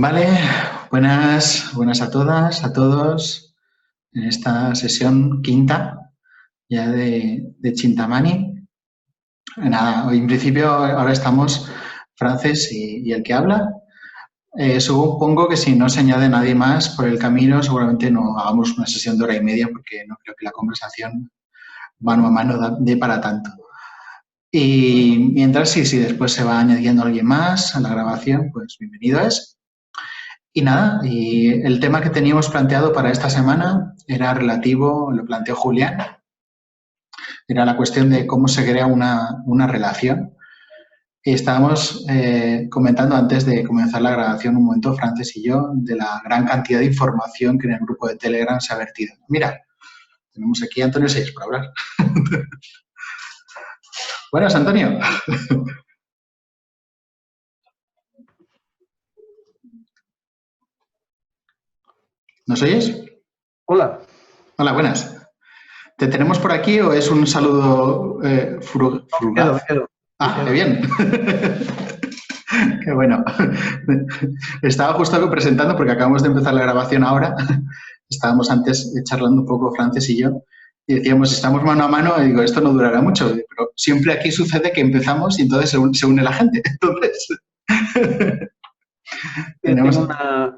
Vale, buenas a todas, a todos, en esta sesión quinta ya de Chintamani. Nada, hoy en principio ahora estamos Frances y el que habla. Supongo que si no se añade nadie más por el camino, seguramente no hagamos una sesión de hora y media porque no creo que la conversación mano a mano dé para tanto. Y mientras, si después se va añadiendo alguien más a la grabación, pues bienvenido es. Y nada, y el tema que teníamos planteado para esta semana era relativo, lo planteó Julián, era la cuestión de cómo se crea una relación. Y estábamos comentando antes de comenzar la grabación un momento, Frances y yo, de la gran cantidad de información que en el grupo de Telegram se ha vertido. Mira, tenemos aquí a Antonio Seix para hablar. Buenas, Antonio. ¿Nos oyes? Hola. Hola, buenas. ¿Te tenemos por aquí o es un saludo fugaz? Me quedo. Qué bien. Qué bueno. Estaba justo presentando porque acabamos de empezar la grabación ahora. Estábamos antes charlando un poco Frances y yo y decíamos, si estamos mano a mano, y digo, esto no durará mucho, pero siempre aquí sucede que empezamos y entonces se une la gente. Entonces,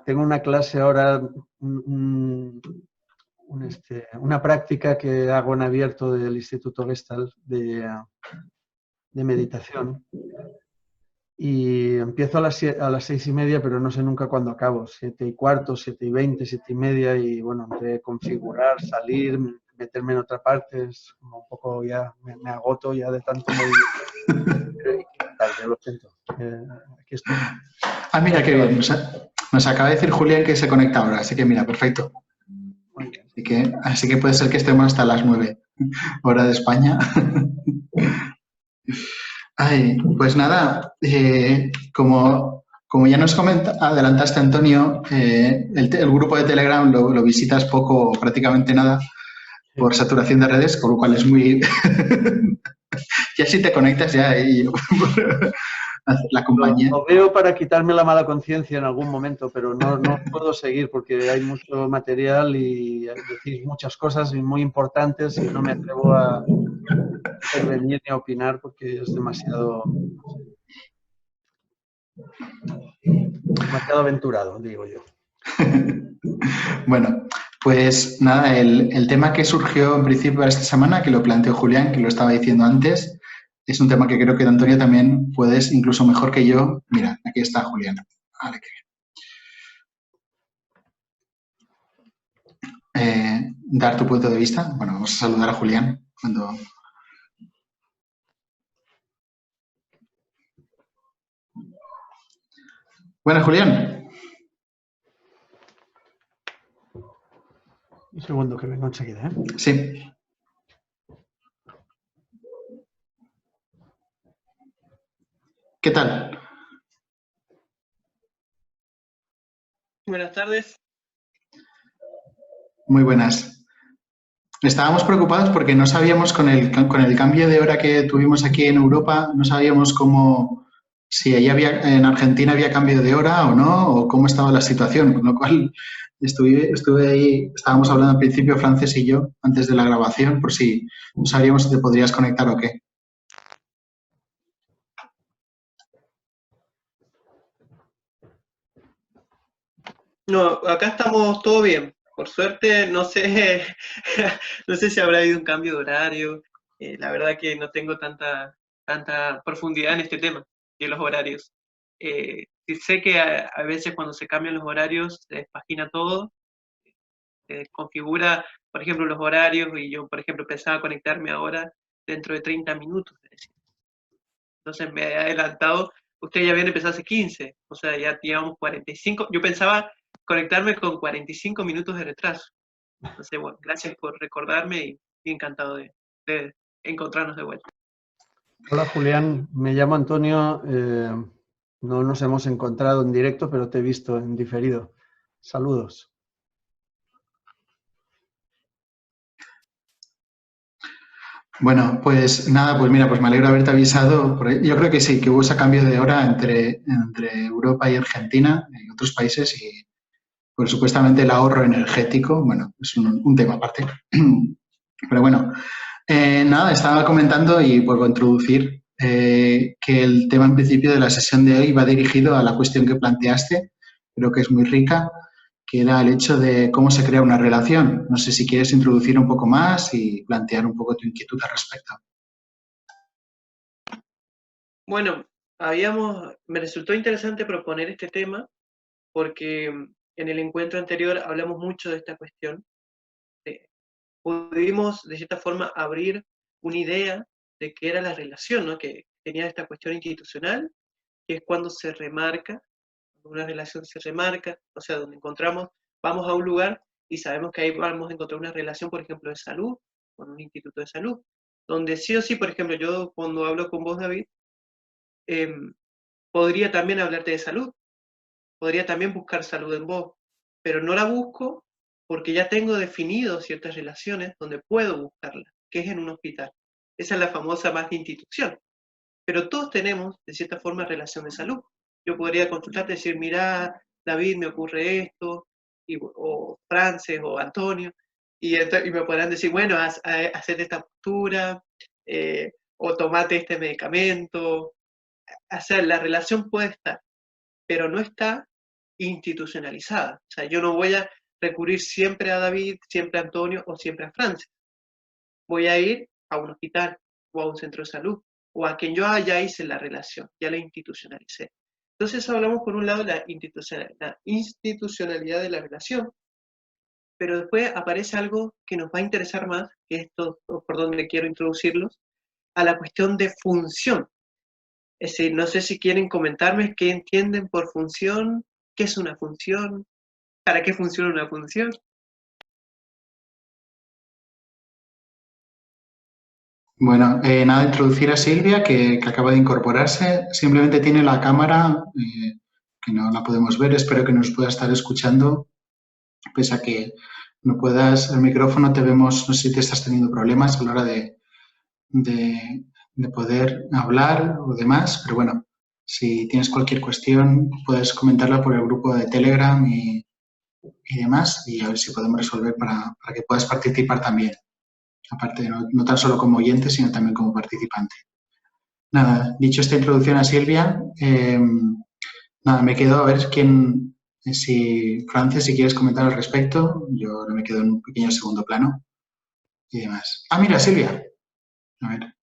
tengo una clase ahora, una práctica que hago en abierto del Instituto Gestalt de meditación. Y empiezo a las 6:30, pero no sé nunca cuándo acabo. 7:15, 7:20, 7:30, y bueno, entre configurar, salir, meterme en otra parte, es como un poco ya, me agoto ya de tanto movimiento. Tarde, lo siento. Aquí estoy. Mira qué bien. Nos acaba de decir Julián que se conecta ahora, así que mira, perfecto. Muy bien. Así que puede ser que estemos hasta las 9, hora de España. Ay, pues nada, como ya nos adelantaste, Antonio, el grupo de Telegram lo visitas poco o prácticamente nada por saturación de redes, con lo cual es muy... ya si te conectas ya y la compañía... Lo veo para quitarme la mala conciencia en algún momento, pero no puedo seguir porque hay mucho material y decís muchas cosas muy importantes y no me atrevo a intervenir ni a opinar porque es demasiado aventurado, digo yo. Bueno, pues nada, el tema que surgió en principio para esta semana, que lo planteó Julián, que lo estaba diciendo antes, es un tema que creo que, Antonio, también puedes, incluso mejor que yo. Mira, aquí está Julián. Vale, qué bien. Dar tu punto de vista. Bueno, vamos a saludar a Julián cuando... Buenas, Julián. Un segundo, que vengo enseguida, ¿eh? Sí. ¿Qué tal? Buenas tardes. Muy buenas. Estábamos preocupados porque no sabíamos con el cambio de hora que tuvimos aquí en Europa, no sabíamos si allá en Argentina había cambio de hora o no, o cómo estaba la situación, con lo cual estuve ahí, estábamos hablando al principio, Frances y yo, antes de la grabación, por si no sabíamos si te podrías conectar o qué. No, acá estamos todo bien. Por suerte, no sé, no sé si habrá habido un cambio de horario. La verdad que no tengo tanta profundidad en este tema de los horarios. Sí sé que a veces cuando se cambian los horarios se despagina todo, se configura, por ejemplo, los horarios, y yo, por ejemplo, pensaba conectarme ahora dentro de 30 minutos. Entonces me he adelantado. Ustedes ya habían empezado hace 15, o sea, ya llevamos 45. Yo pensaba conectarme con 45 minutos de retraso. Entonces, bueno, gracias por recordarme y encantado de encontrarnos de vuelta. Hola, Julián. Me llamo Antonio. No nos hemos encontrado en directo, pero te he visto en diferido. Saludos. Bueno, pues nada, pues mira, pues me alegro de haberte avisado. Yo creo que sí, que hubo ese cambio de hora entre Europa y Argentina y otros países y pues supuestamente el ahorro energético, bueno, es un tema aparte. Pero bueno, nada, estaba comentando y vuelvo a introducir que el tema en principio de la sesión de hoy va dirigido a la cuestión que planteaste, creo que es muy rica, que era el hecho de cómo se crea una relación. No sé si quieres introducir un poco más y plantear un poco tu inquietud al respecto. Bueno, me resultó interesante proponer este tema porque en el encuentro anterior hablamos mucho de esta cuestión. Pudimos, de cierta forma, abrir una idea de qué era la relación, ¿no? Que tenía esta cuestión institucional, que es cuando se remarca, cuando una relación se remarca, o sea, donde encontramos, vamos a un lugar y sabemos que ahí vamos a encontrar una relación, por ejemplo, de salud, con un instituto de salud, donde sí o sí, por ejemplo, yo cuando hablo con vos, David, eh, podría también hablarte de salud, podría también buscar salud en vos, pero no la busco porque ya tengo definido ciertas relaciones donde puedo buscarla, que es en un hospital. Esa es la famosa más institución. Pero todos tenemos, de cierta forma, relación de salud. Yo podría consultarte y decir, mira, David, me ocurre esto, o Frances, o Antonio, y me podrán decir, bueno, hacete esta postura, o tomate este medicamento. O sea, la relación puede estar, pero no está institucionalizada. O sea, yo no voy a recurrir siempre a David, siempre a Antonio o siempre a Francis. Voy a ir a un hospital o a un centro de salud o a quien yo ya hice la relación, ya la institucionalicé. Entonces hablamos por un lado de la institucionalidad de la relación, pero después aparece algo que nos va a interesar más, que es esto por donde quiero introducirlos, a la cuestión de función. Es decir, no sé si quieren comentarme qué entienden por función, qué es una función, para qué funciona una función. Bueno, nada, introducir a Silvia, que acaba de incorporarse. Simplemente tiene la cámara, que no la podemos ver. Espero que nos pueda estar escuchando, pese a que no puedas, el micrófono te vemos, no sé si te estás teniendo problemas a la hora de, de poder hablar o demás, pero bueno, si tienes cualquier cuestión, puedes comentarla por el grupo de Telegram y demás, y a ver si podemos resolver para que puedas participar también. Aparte, no tan solo como oyente, sino también como participante. Nada, dicho esta introducción a Silvia, nada, me quedo a ver quién, si Frances, si quieres comentar al respecto, yo me quedo en un pequeño segundo plano y demás. Ah, mira, Silvia, a ver,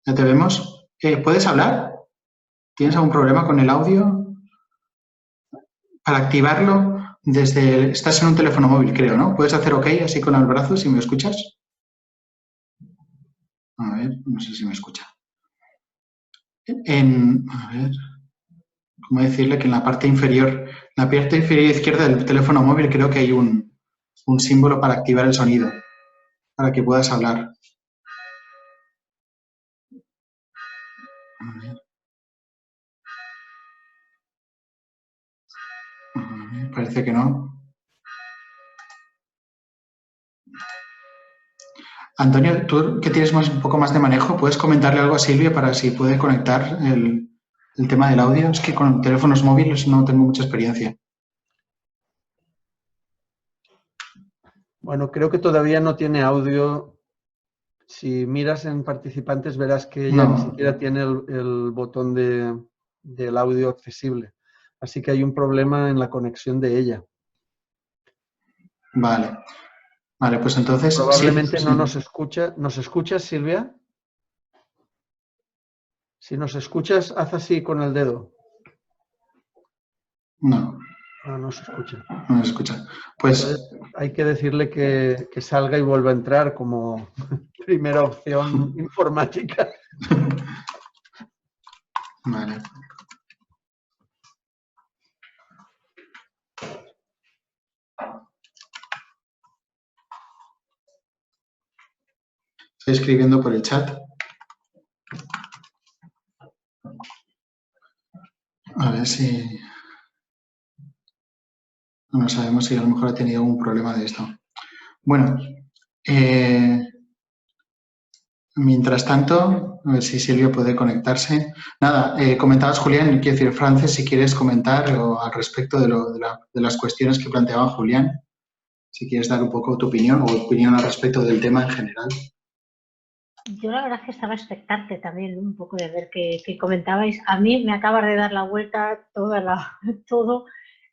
ya te vemos. ¿Puedes hablar? ¿Tienes algún problema con el audio? Para activarlo, estás en un teléfono móvil, creo, ¿no? ¿Puedes hacer OK así con el brazo si me escuchas? A ver, no sé si me escucha. A ver, ¿cómo decirle que en la parte inferior izquierda del teléfono móvil creo que hay un símbolo para activar el sonido, para que puedas hablar? A ver. Parece que no. Antonio, tú que tienes un poco más de manejo, ¿puedes comentarle algo a Silvia para si puede conectar el tema del audio? Es que con teléfonos móviles no tengo mucha experiencia. Bueno, creo que todavía no tiene audio. Si miras en participantes verás que ella ni No, siquiera tiene el botón del audio accesible. Así que hay un problema en la conexión de ella. vale. Vale, pues entonces, sí, Probablemente no sí. nos escucha. ¿Nos escuchas, Silvia? Si nos escuchas, haz así con el dedo. No, No se escucha. no me escucha. Pues, Entonces hay que decirle que salga y vuelva a entrar como primera opción informática. vale. Estoy escribiendo por el chat. A ver si... No sabemos si a lo mejor ha tenido algún problema de esto. Bueno, Mientras tanto, a ver si Silvio puede conectarse. Nada, comentabas, Julián, quiero decir, Frances, si quieres comentar al respecto de las cuestiones que planteaba Julián, si quieres dar un poco tu opinión o opinión al respecto del tema en general. Yo la verdad es que estaba expectante también, ¿no? Un poco de ver qué comentabais. A mí me acaba de dar la vuelta todo,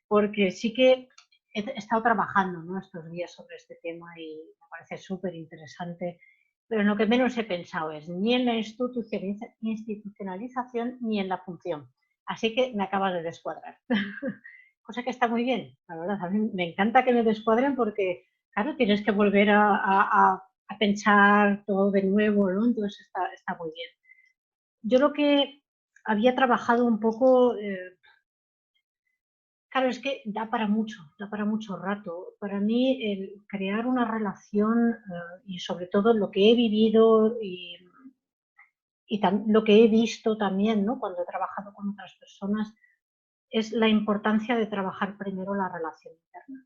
porque sí que he estado trabajando, ¿no?, estos días sobre este tema y me parece súper interesante, pero en lo que menos he pensado es ni en la institucionalización ni en la función. Así que me acabas de descuadrar. Cosa que está muy bien, la verdad. A mí me encanta que me descuadren porque, claro, tienes que volver a pensar todo de nuevo, ¿no? Entonces está muy bien. Yo lo que había trabajado un poco, claro, es que da para mucho rato. Para mí, el crear una relación y sobre todo lo que he vivido y lo que he visto también, ¿no?, cuando he trabajado con otras personas, es la importancia de trabajar primero la relación interna.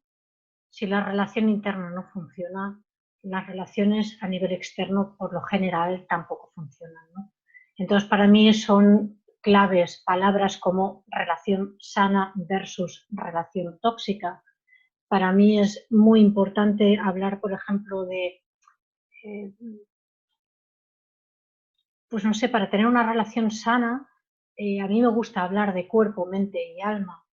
Si la relación interna no funciona, las relaciones a nivel externo, por lo general, tampoco funcionan, ¿no? Entonces, para mí son claves palabras como relación sana versus relación tóxica. Para mí es muy importante hablar, por ejemplo, de, pues no sé, para tener una relación sana, a mí me gusta hablar de cuerpo, mente y alma,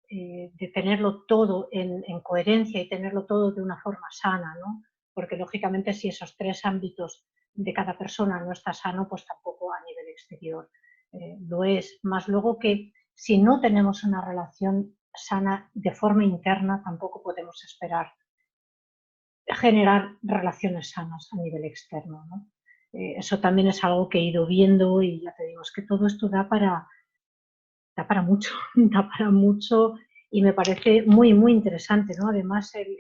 de tenerlo todo en coherencia y tenerlo todo de una forma sana, ¿no? Porque lógicamente si esos tres ámbitos de cada persona no está sano, pues tampoco a nivel exterior lo es. Más luego que si no tenemos una relación sana de forma interna, tampoco podemos esperar generar relaciones sanas a nivel externo, ¿no? Eso también es algo que he ido viendo y ya te digo, es que todo esto da para mucho, da para mucho y me parece muy, muy interesante, ¿no? Además, el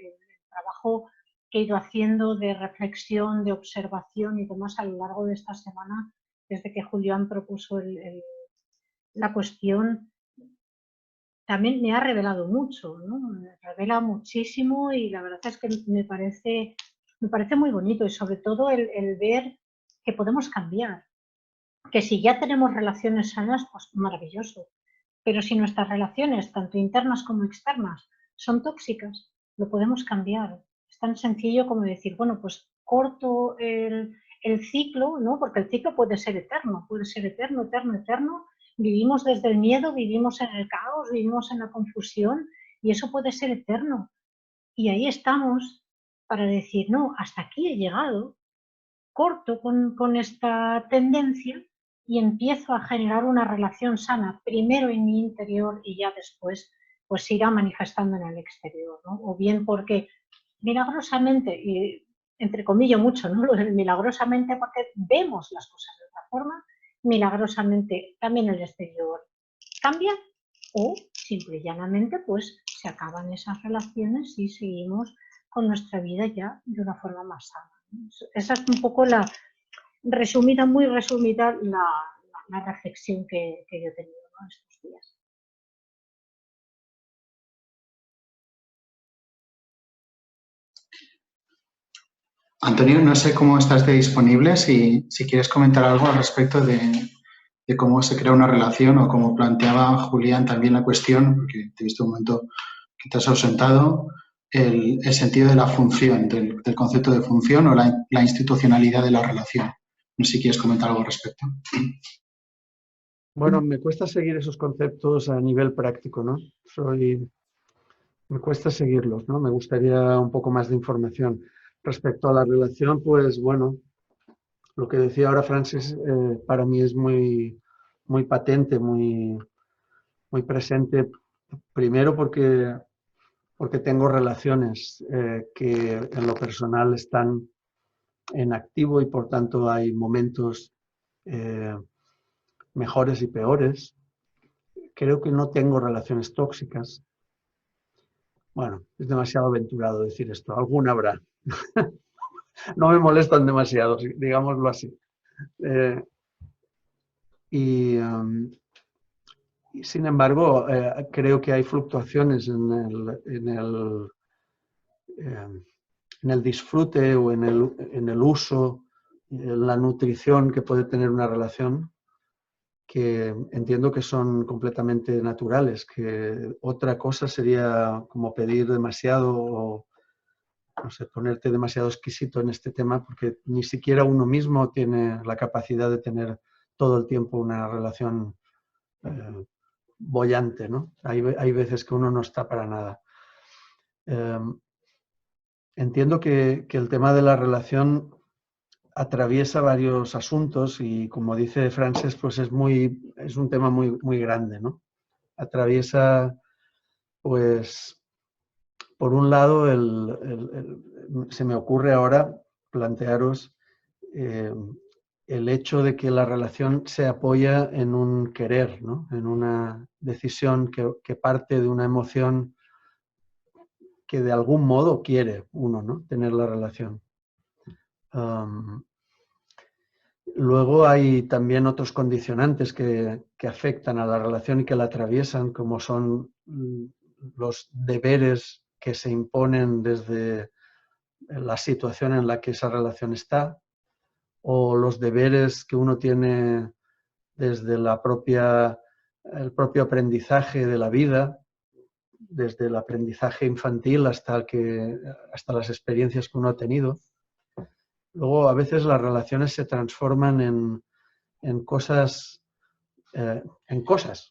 trabajo que he ido haciendo de reflexión, de observación y demás a lo largo de esta semana, desde que Julián propuso la cuestión, también me ha revelado mucho, ¿no? Me revela muchísimo y la verdad es que me parece muy bonito y sobre todo el ver que podemos cambiar, que si ya tenemos relaciones sanas, pues maravilloso. Pero si nuestras relaciones, tanto internas como externas, son tóxicas, lo podemos cambiar. Es tan sencillo como decir, bueno, pues corto el ciclo, ¿no? Porque el ciclo puede ser eterno, eterno, eterno. Vivimos desde el miedo, vivimos en el caos, vivimos en la confusión y eso puede ser eterno. Y ahí estamos para decir, no, hasta aquí he llegado, corto con esta tendencia y empiezo a generar una relación sana, primero en mi interior y ya después pues se irá manifestando en el exterior, ¿no? O bien porque milagrosamente, y entre comillas mucho, ¿no?, lo de milagrosamente porque vemos las cosas de otra forma, milagrosamente también el exterior cambia o simple y llanamente pues se acaban esas relaciones y seguimos con nuestra vida ya de una forma más sana. Esa es un poco resumida, muy resumida, la reflexión que yo he tenido, ¿no?, estos días. Antonio, no sé cómo estás de disponible, si quieres comentar algo al respecto de cómo se crea una relación o cómo planteaba Julián también la cuestión, porque te he visto un momento que te has ausentado, el sentido de la función, del concepto de función o la institucionalidad de la relación. No sé si quieres comentar algo al respecto. Bueno, me cuesta seguir esos conceptos a nivel práctico, ¿no? Me cuesta seguirlos, ¿no? Me gustaría un poco más de información. Respecto a la relación, pues bueno, lo que decía ahora Francis para mí es muy, muy patente, muy, muy presente. Primero porque tengo relaciones que en lo personal están en activo y por tanto hay momentos mejores y peores. Creo que no tengo relaciones tóxicas. Bueno, es demasiado aventurado decir esto. Alguna habrá. No me molestan demasiado, digámoslo así. Y sin embargo, creo que hay fluctuaciones en el disfrute o en el uso la nutrición que puede tener una relación, que entiendo que son completamente naturales, que otra cosa sería como pedir demasiado o, no sé, ponerte demasiado exquisito en este tema, porque ni siquiera uno mismo tiene la capacidad de tener todo el tiempo una relación boyante, ¿no? Hay veces que uno no está para nada. Entiendo que el tema de la relación atraviesa varios asuntos y, como dice Frances, pues es un tema muy, muy grande, ¿no? Atraviesa, pues, por un lado, se me ocurre ahora plantearos el hecho de que la relación se apoya en un querer, ¿no? En una decisión que parte de una emoción que de algún modo quiere uno, ¿no? Tener la relación. Luego hay también otros condicionantes que afectan a la relación y que la atraviesan, como son los deberes que se imponen desde la situación en la que esa relación está, o los deberes que uno tiene desde el propio aprendizaje de la vida, desde el aprendizaje infantil hasta las experiencias que uno ha tenido. Luego, a veces las relaciones se transforman en cosas,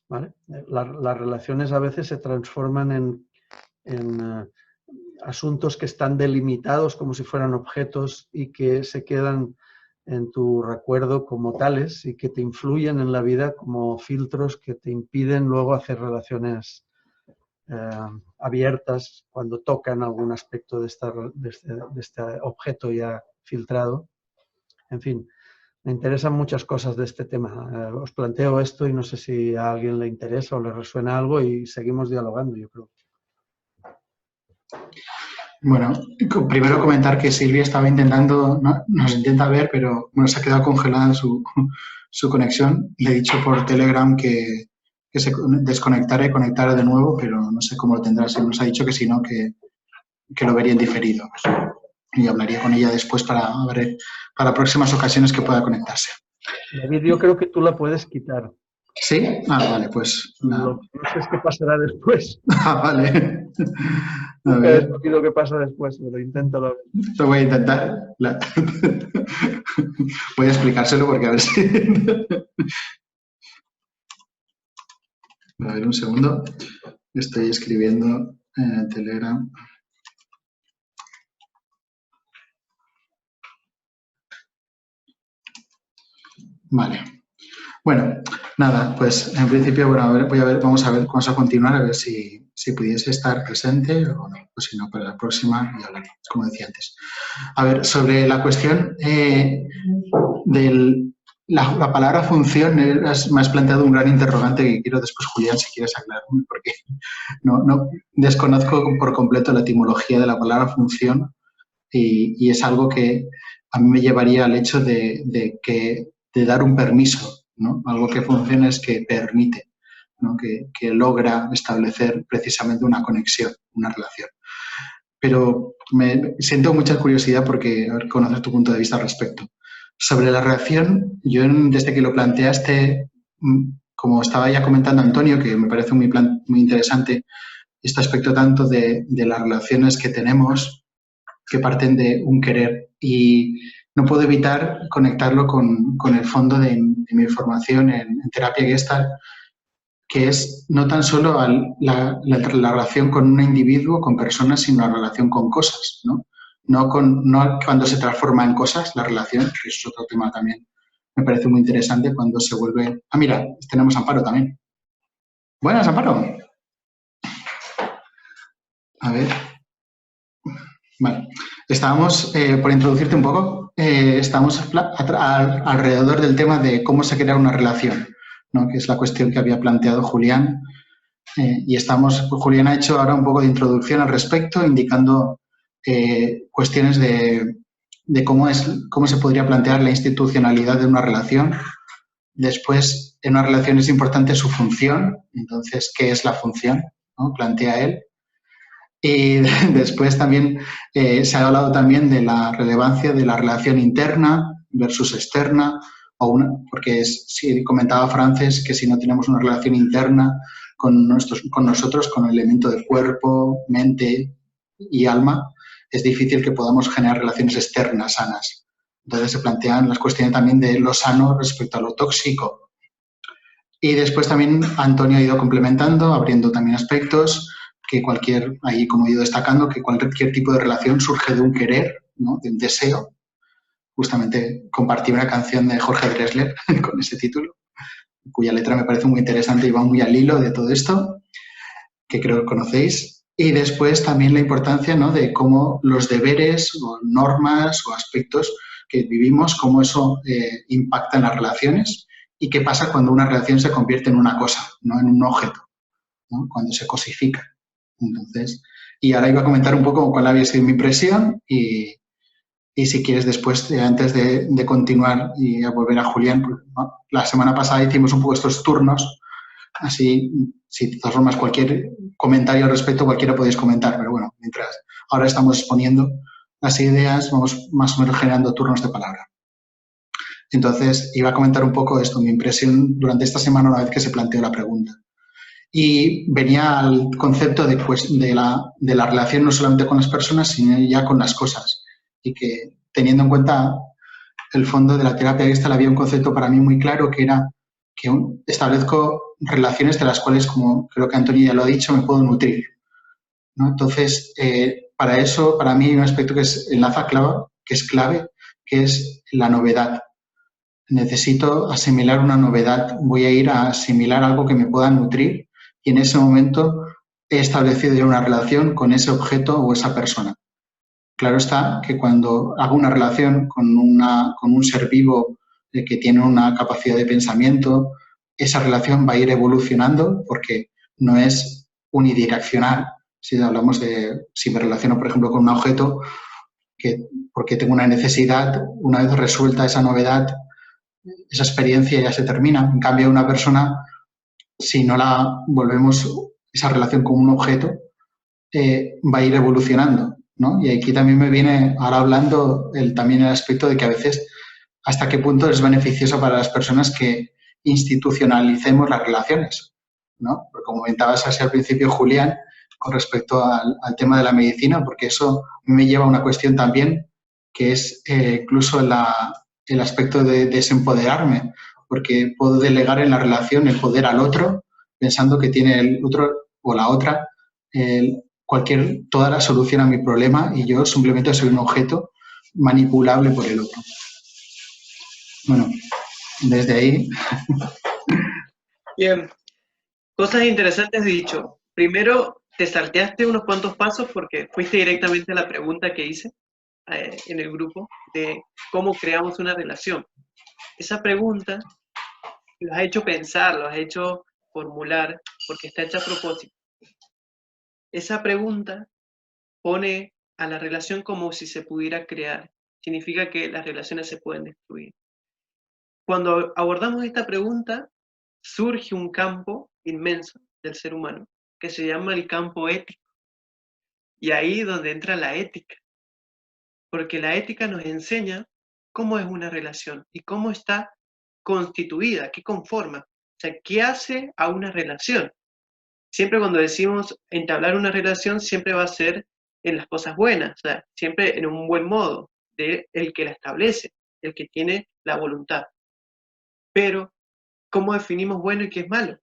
¿vale? Las relaciones a veces se transforman en asuntos que están delimitados como si fueran objetos y que se quedan en tu recuerdo como tales y que te influyen en la vida como filtros que te impiden luego hacer relaciones abiertas cuando tocan algún aspecto de este objeto ya filtrado. En fin, me interesan muchas cosas de este tema. Os planteo esto y no sé si a alguien le interesa o le resuena algo y seguimos dialogando, yo creo. Bueno, primero comentar que Silvia estaba intentando, nos intenta ver, pero bueno, se ha quedado congelada su conexión. Le he dicho por Telegram que se desconectara y conectara de nuevo, pero no sé cómo lo tendrá. Se nos ha dicho que si no, que lo vería en diferido. Y hablaría con ella después para próximas ocasiones que pueda conectarse. David, yo creo que tú la puedes quitar. ¿Sí? Ah, vale, pues... Lo que no sé es qué pasará después. Ah, vale. A ver. Nunca he sabido qué pasa después, pero inténtalo. Lo voy a intentar. Voy a explicárselo porque a ver si... A ver, un segundo. Estoy escribiendo en Telegram. Vale. Bueno, nada, pues en principio, bueno, vamos a continuar a ver si pudiese estar presente o no, pues si no, para la próxima ya hablaré, como decía antes. A ver, sobre la cuestión de la palabra función, me has planteado un gran interrogante que quiero después, Julián, si quieres aclararme, porque no desconozco por completo la etimología de la palabra función y es algo que a mí me llevaría al hecho de dar un permiso, ¿no? Algo que funciona es que permite, ¿no? Que logra establecer precisamente una conexión, una relación. Pero me siento mucha curiosidad porque a ver, conocer tu punto de vista al respecto. Sobre la relación, yo desde que lo planteaste, como estaba ya comentando Antonio, que me parece muy interesante este aspecto tanto de las relaciones que tenemos que parten de un querer y no puedo evitar conectarlo con el fondo de mi formación en terapia Gestalt, que es no tan solo la relación con un individuo, con personas, sino la relación con cosas, ¿no? No cuando se transforma en cosas la relación, que es otro tema también. Me parece muy interesante cuando se vuelve... Ah, mira, tenemos a Amparo también. Buenas, Amparo. A ver... Vale, estábamos, por introducirte un poco, estamos alrededor del tema de cómo se crea una relación, ¿no? Que es la cuestión que había planteado Julián. Y Julián ha hecho ahora un poco de introducción al respecto, indicando cuestiones de cómo se podría plantear la institucionalidad de una relación. Después, en una relación es importante su función, entonces, ¿qué es la función? ¿No? Plantea él. Y después también se ha hablado también de la relevancia de la relación interna, versus externa, porque sí, comentaba Frances que si no tenemos una relación interna con nosotros, con el elemento de cuerpo, mente y alma, es difícil que podamos generar relaciones externas sanas. Entonces se plantean las cuestiones también de lo sano respecto a lo tóxico. Y después también Antonio ha ido complementando, abriendo también aspectos, que ahí como he ido destacando, que cualquier tipo de relación surge de un querer, ¿no? De un deseo. Justamente compartí una canción de Jorge Drexler con ese título, cuya letra me parece muy interesante y va muy al hilo de todo esto, que creo que conocéis. Y después también la importancia, ¿no? De cómo los deberes o normas o aspectos que vivimos, cómo eso impacta en las relaciones y qué pasa cuando una relación se convierte en una cosa, no en un objeto, ¿no? Cuando se cosifica. Entonces, y ahora iba a comentar un poco cuál había sido mi impresión y si quieres después, antes de continuar y a volver a Julián, pues, ¿no? La semana pasada hicimos un poco estos turnos, así, si de todas formas cualquier comentario al respecto, cualquiera podéis comentar, pero bueno, mientras ahora estamos exponiendo las ideas, vamos más o menos generando turnos de palabra. Entonces, iba a comentar un poco esto, mi impresión durante esta semana una vez que se planteó la pregunta. Y venía al concepto de la relación no solamente con las personas, sino ya con las cosas. Y que teniendo en cuenta el fondo de la terapia Gestalt había un concepto para mí muy claro que era que establezco relaciones de las cuales, como creo que Antonio ya lo ha dicho, me puedo nutrir, ¿no? Entonces, para eso, para mí hay un aspecto que es clave, que es la novedad. Necesito asimilar una novedad, voy a ir a asimilar algo que me pueda nutrir y en ese momento he establecido ya una relación con ese objeto o esa persona. Claro está que cuando hago una relación con un ser vivo que tiene una capacidad de pensamiento, esa relación va a ir evolucionando porque no es unidireccional. Si me relaciono, por ejemplo, con un objeto, porque tengo una necesidad, una vez resuelta esa novedad, esa experiencia ya se termina. En cambio, una persona, si no la volvemos esa relación con un objeto, va a ir evolucionando, ¿no? Y aquí también me viene ahora hablando también el aspecto de que a veces hasta qué punto es beneficioso para las personas que institucionalicemos las relaciones, ¿no? Porque como comentabas así al principio, Julián, con respecto al tema de la medicina, porque eso me lleva a una cuestión también que es incluso el aspecto de desempoderarme, porque puedo delegar en la relación el poder al otro, pensando que tiene el otro o la otra toda la solución a mi problema y yo simplemente soy un objeto manipulable por el otro. Bueno, desde ahí. Bien, cosas interesantes has dicho. Primero, te salteaste unos cuantos pasos porque fuiste directamente a la pregunta que hice en el grupo de cómo creamos una relación. Esa pregunta lo has hecho pensar, lo has hecho formular porque está hecha a propósito. Esa pregunta pone a la relación como si se pudiera crear. Significa que las relaciones se pueden destruir. Cuando abordamos esta pregunta, surge un campo inmenso del ser humano que se llama el campo ético. Y ahí es donde entra la ética. Porque la ética nos enseña cómo es una relación y cómo está constituida, qué conforma. O sea, qué hace a una relación. Siempre cuando decimos entablar una relación, siempre va a ser en las cosas buenas, o sea, siempre en un buen modo, de el que la establece, el que tiene la voluntad. Pero, ¿cómo definimos bueno y qué es malo?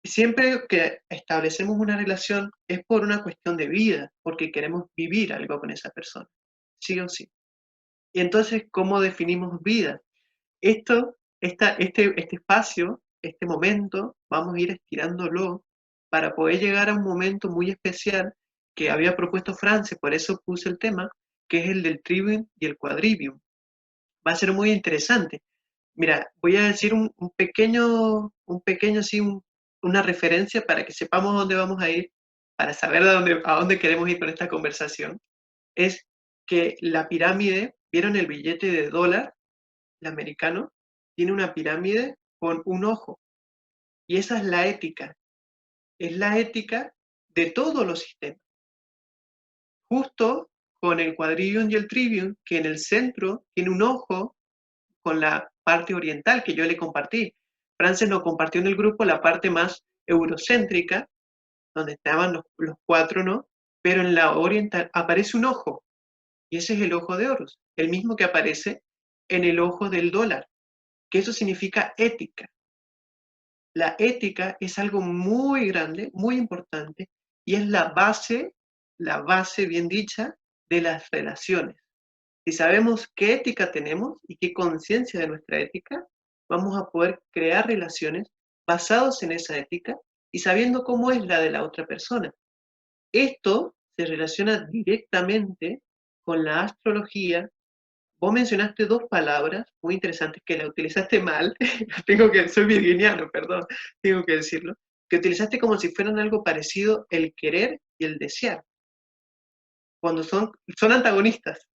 Siempre que establecemos una relación es por una cuestión de vida, porque queremos vivir algo con esa persona, sí o sí. Y entonces, ¿cómo definimos vida? Este espacio, este momento, vamos a ir estirándolo para poder llegar a un momento muy especial que había propuesto Frances, por eso puse el tema, que es el del trivium y el quadrivium. Va a ser muy interesante. Mira, voy a decir un pequeño, así, una referencia para que sepamos dónde vamos a ir, para saber a dónde queremos ir con esta conversación. Es que la pirámide, ¿vieron el billete de dólar? El americano tiene una pirámide con un ojo. Y esa es la ética. Es la ética de todos los sistemas. Justo con el quadrillium y el trivium, que en el centro tiene un ojo con la parte oriental que yo le compartí. Frances nos compartió en el grupo la parte más eurocéntrica, donde estaban los cuatro, ¿no? Pero en la oriental aparece un ojo, y ese es el ojo de Horus, el mismo que aparece en el ojo del dólar, que eso significa ética. La ética es algo muy grande, muy importante, y es la base bien dicha, de las relaciones. Si sabemos qué ética tenemos y qué conciencia de nuestra ética, vamos a poder crear relaciones basados en esa ética y sabiendo cómo es la de la otra persona. Esto se relaciona directamente con la astrología. Vos mencionaste dos palabras muy interesantes que la utilizaste mal, soy virginiano, perdón, tengo que decirlo, que utilizaste como si fueran algo parecido el querer y el desear, cuando son antagonistas.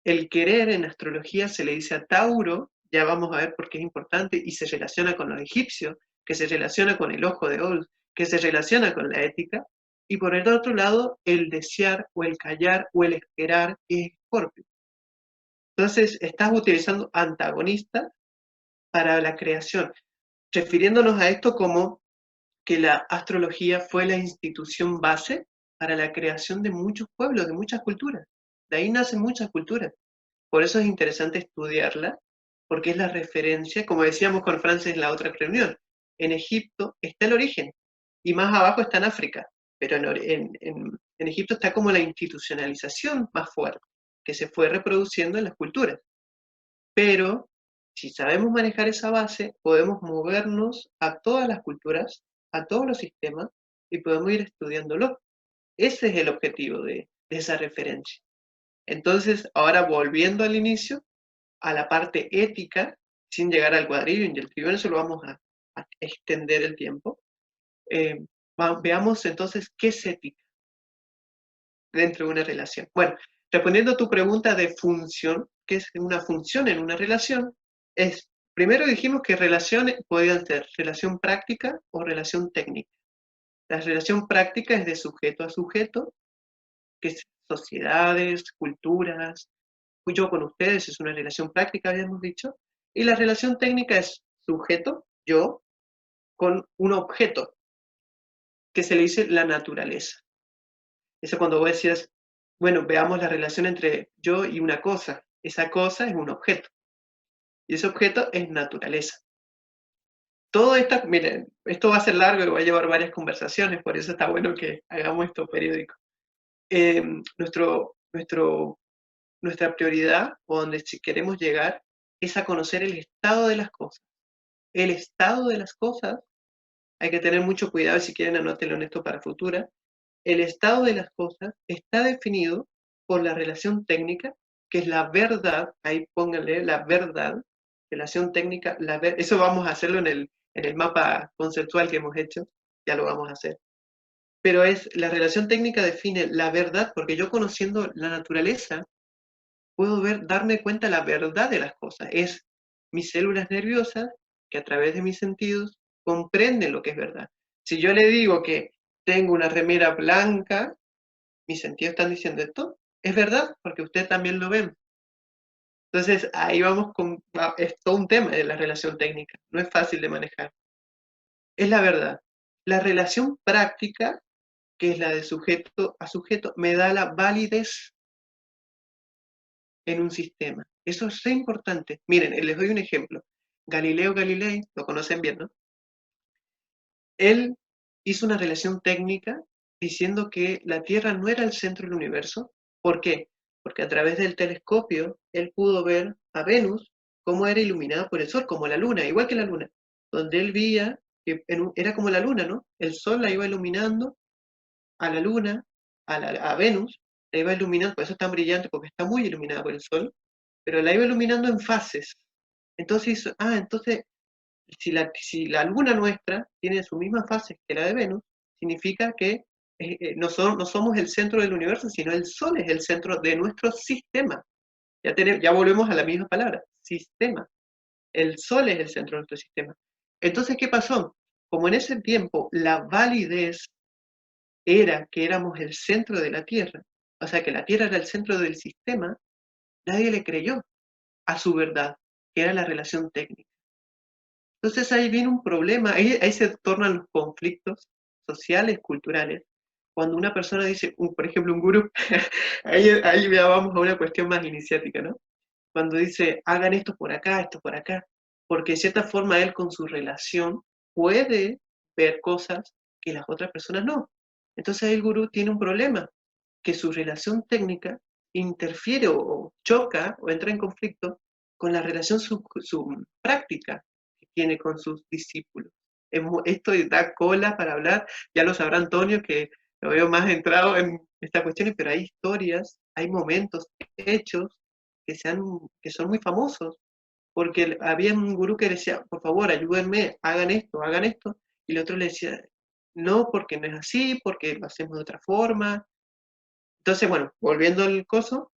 El querer en astrología se le dice a Tauro, ya vamos a ver por qué es importante, y se relaciona con los egipcios, que se relaciona con el ojo de Horus, que se relaciona con la ética, y por el otro lado, el desear o el callar o el esperar es Escorpio. Entonces, estás utilizando antagonistas para la creación, refiriéndonos a esto como que la astrología fue la institución base para la creación de muchos pueblos, de muchas culturas. De ahí nacen muchas culturas. Por eso es interesante estudiarla, porque es la referencia, como decíamos con Frances en la otra reunión. En Egipto está el origen, y más abajo está en África, pero en Egipto está como la institucionalización más fuerte, que se fue reproduciendo en las culturas. Pero si sabemos manejar esa base, podemos movernos a todas las culturas, a todos los sistemas, y podemos ir estudiándolo. Ese es el objetivo de esa referencia. Entonces, ahora volviendo al inicio, a la parte ética, sin llegar al cuadrillo y el trivium, eso lo vamos a extender el tiempo. Veamos entonces qué es ética dentro de una relación. Bueno, respondiendo a tu pregunta de función, ¿qué es una función en una relación? Primero dijimos que relaciones podían ser relación práctica o relación técnica. La relación práctica es de sujeto a sujeto, que es sociedades, culturas. Yo con ustedes es una relación práctica, habíamos dicho. Y la relación técnica es sujeto, yo, con un objeto, que se le dice la naturaleza. Eso cuando vos decías, bueno, veamos la relación entre yo y una cosa. Esa cosa es un objeto. Y ese objeto es naturaleza. Todo esto, miren, esto va a ser largo y va a llevar varias conversaciones, por eso está bueno que hagamos esto periódico. Nuestra prioridad, o donde si queremos llegar, es a conocer el estado de las cosas. El estado de las cosas, hay que tener mucho cuidado, si quieren anótenlo en esto para futura. El estado de las cosas está definido por la relación técnica, que es la verdad, ahí pónganle la verdad, relación técnica, eso vamos a hacerlo en el mapa conceptual que hemos hecho, ya lo vamos a hacer. Pero la relación técnica define la verdad, porque yo conociendo la naturaleza, puedo darme cuenta de la verdad de las cosas. Es mis células nerviosas que a través de mis sentidos comprenden lo que es verdad. Si yo le digo que tengo una remera blanca, mis sentidos están diciendo esto, es verdad, porque ustedes también lo ven. Entonces, ahí vamos es todo un tema de la relación técnica, no es fácil de manejar. Es la verdad. La relación práctica, que es la de sujeto a sujeto, me da la validez en un sistema. Eso es re importante. Miren, les doy un ejemplo. Galileo Galilei, lo conocen bien, ¿no? Él hizo una relación técnica diciendo que la Tierra no era el centro del universo. ¿Por qué? Porque a través del telescopio él pudo ver a Venus cómo era iluminada por el Sol, como la Luna, igual que la Luna, donde él veía que era como la Luna, ¿no? El Sol la iba iluminando a la Luna, a Venus, la iba iluminando, por eso es tan brillante, porque está muy iluminada por el Sol, pero la iba iluminando en fases. Entonces, entonces si la luna nuestra tiene su misma fase que la de Venus, significa que no somos el centro del universo, sino el Sol es el centro de nuestro sistema. Ya volvemos a la misma palabra, sistema. El Sol es el centro de nuestro sistema. Entonces, ¿qué pasó? Como en ese tiempo la validez era que éramos el centro de la Tierra, o sea que la Tierra era el centro del sistema, nadie le creyó a su verdad, que era la relación técnica. Entonces ahí viene un problema, ahí se tornan los conflictos sociales, culturales. Cuando una persona dice, por ejemplo, un gurú, ahí ya vamos a una cuestión más iniciática, ¿no? Cuando dice, hagan esto por acá, porque de cierta forma él con su relación puede ver cosas que las otras personas no. Entonces el gurú tiene un problema, que su relación técnica interfiere o choca o entra en conflicto con la relación su práctica que tiene con sus discípulos. Esto da cola para hablar, ya lo sabrá Antonio, que lo veo más entrado en estas cuestiones, pero hay historias, hay momentos, hechos que son muy famosos, porque había un gurú que decía, por favor, ayúdenme, hagan esto, y el otro le decía, no, porque no es así, porque lo hacemos de otra forma. Entonces, bueno, volviendo al coso,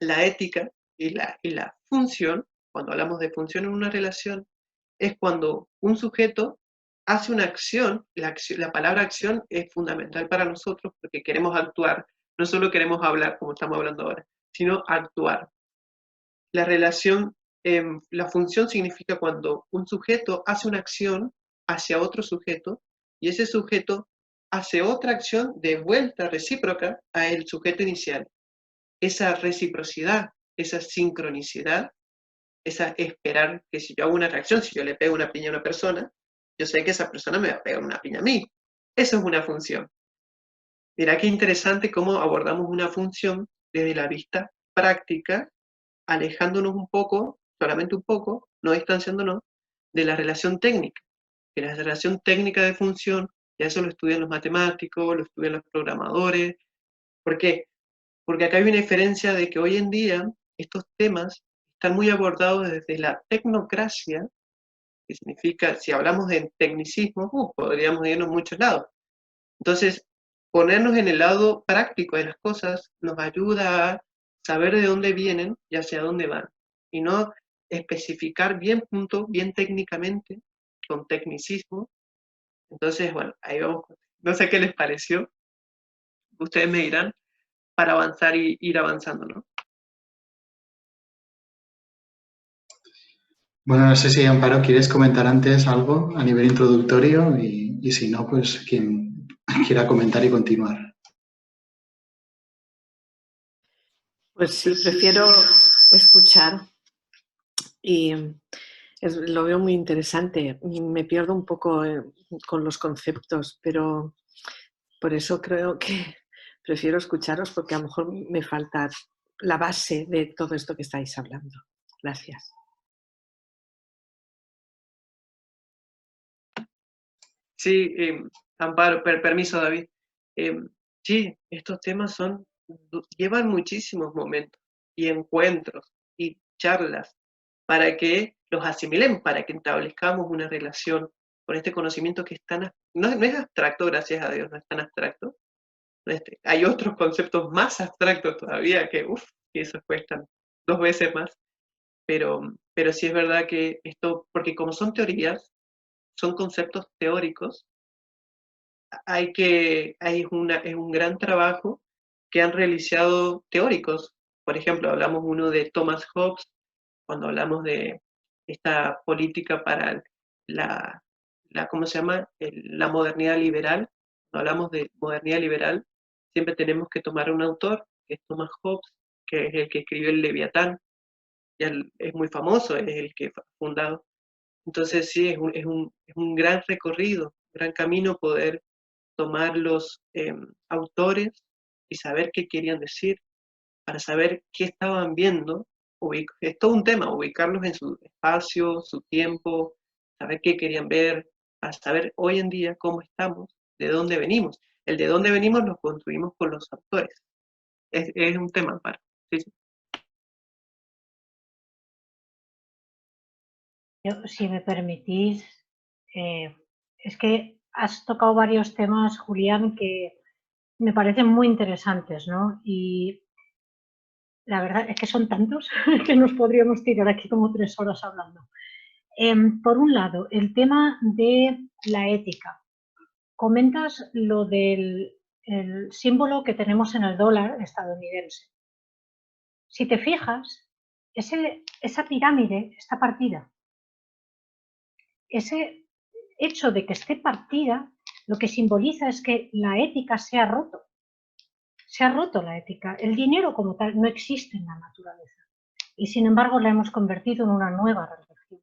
la ética y la función, cuando hablamos de función en una relación, es cuando un sujeto hace una acción, la palabra acción es fundamental para nosotros porque queremos actuar, no solo queremos hablar como estamos hablando ahora, sino actuar. La relación, la función significa cuando un sujeto hace una acción hacia otro sujeto y ese sujeto hace otra acción de vuelta recíproca al sujeto inicial. Esa reciprocidad, esa sincronicidad, esa esperar que si yo hago una reacción, si yo le pego una piña a una persona, yo sé que esa persona me va a pegar una piña a mí. Eso es una función. Mira qué interesante cómo abordamos una función desde la vista práctica, alejándonos un poco, solamente un poco, no distanciándonos, de la relación técnica. Que la relación técnica de función, ya eso lo estudian los matemáticos, lo estudian los programadores. ¿Por qué? Porque acá hay una diferencia de que hoy en día estos temas están muy abordados desde la tecnocracia, que significa, si hablamos de tecnicismo, podríamos irnos a muchos lados. Entonces, ponernos en el lado práctico de las cosas nos ayuda a saber de dónde vienen y hacia dónde van, y no especificar bien bien técnicamente, con tecnicismo. Entonces, bueno, ahí vamos. No sé qué les pareció, ustedes me dirán, para avanzar y ir avanzando, ¿no? Bueno, no sé si, Amparo, ¿quieres comentar antes algo a nivel introductorio? Y si no, pues quien quiera comentar y continuar. Pues sí, prefiero escuchar y lo veo muy interesante. Me pierdo un poco con los conceptos, pero por eso creo que prefiero escucharos porque a lo mejor me falta la base de todo esto que estáis hablando. Gracias. Sí, Amparo, permiso, David. Sí, estos temas llevan muchísimos momentos y encuentros y charlas para que los asimilemos, para que establezcamos una relación con este conocimiento que es no es abstracto, gracias a Dios, no es tan abstracto. Hay otros conceptos más abstractos todavía que esos cuestan 2 veces más, pero sí es verdad que esto, porque como son teorías, son conceptos teóricos, es un gran trabajo que han realizado teóricos. Por ejemplo, hablamos uno de Thomas Hobbes, cuando hablamos de esta política para ¿cómo se llama? La modernidad liberal. Cuando hablamos de modernidad liberal, siempre tenemos que tomar un autor, que es Thomas Hobbes, que es el que escribió el Leviatán, es muy famoso, es el que ha fundado. Entonces sí, es un gran recorrido, un gran camino poder tomar los autores y saber qué querían decir, para saber qué estaban viendo. Es todo un tema, ubicarlos en su espacio, su tiempo, saber qué querían ver, para saber hoy en día cómo estamos, de dónde venimos. El de dónde venimos lo construimos con los autores. Es un tema para. Sí, sí. Yo, si me permitís, es que has tocado varios temas, Julián, que me parecen muy interesantes, ¿no? Y la verdad es que son tantos que nos podríamos tirar aquí como 3 horas hablando. Por un lado, el tema de la ética. Comentas lo del el símbolo que tenemos en el dólar estadounidense. Si te fijas, esa pirámide está partida. Ese hecho de que esté partida lo que simboliza es que la ética se ha roto. Se ha roto la ética. El dinero como tal no existe en la naturaleza. Y sin embargo la hemos convertido en una nueva religión,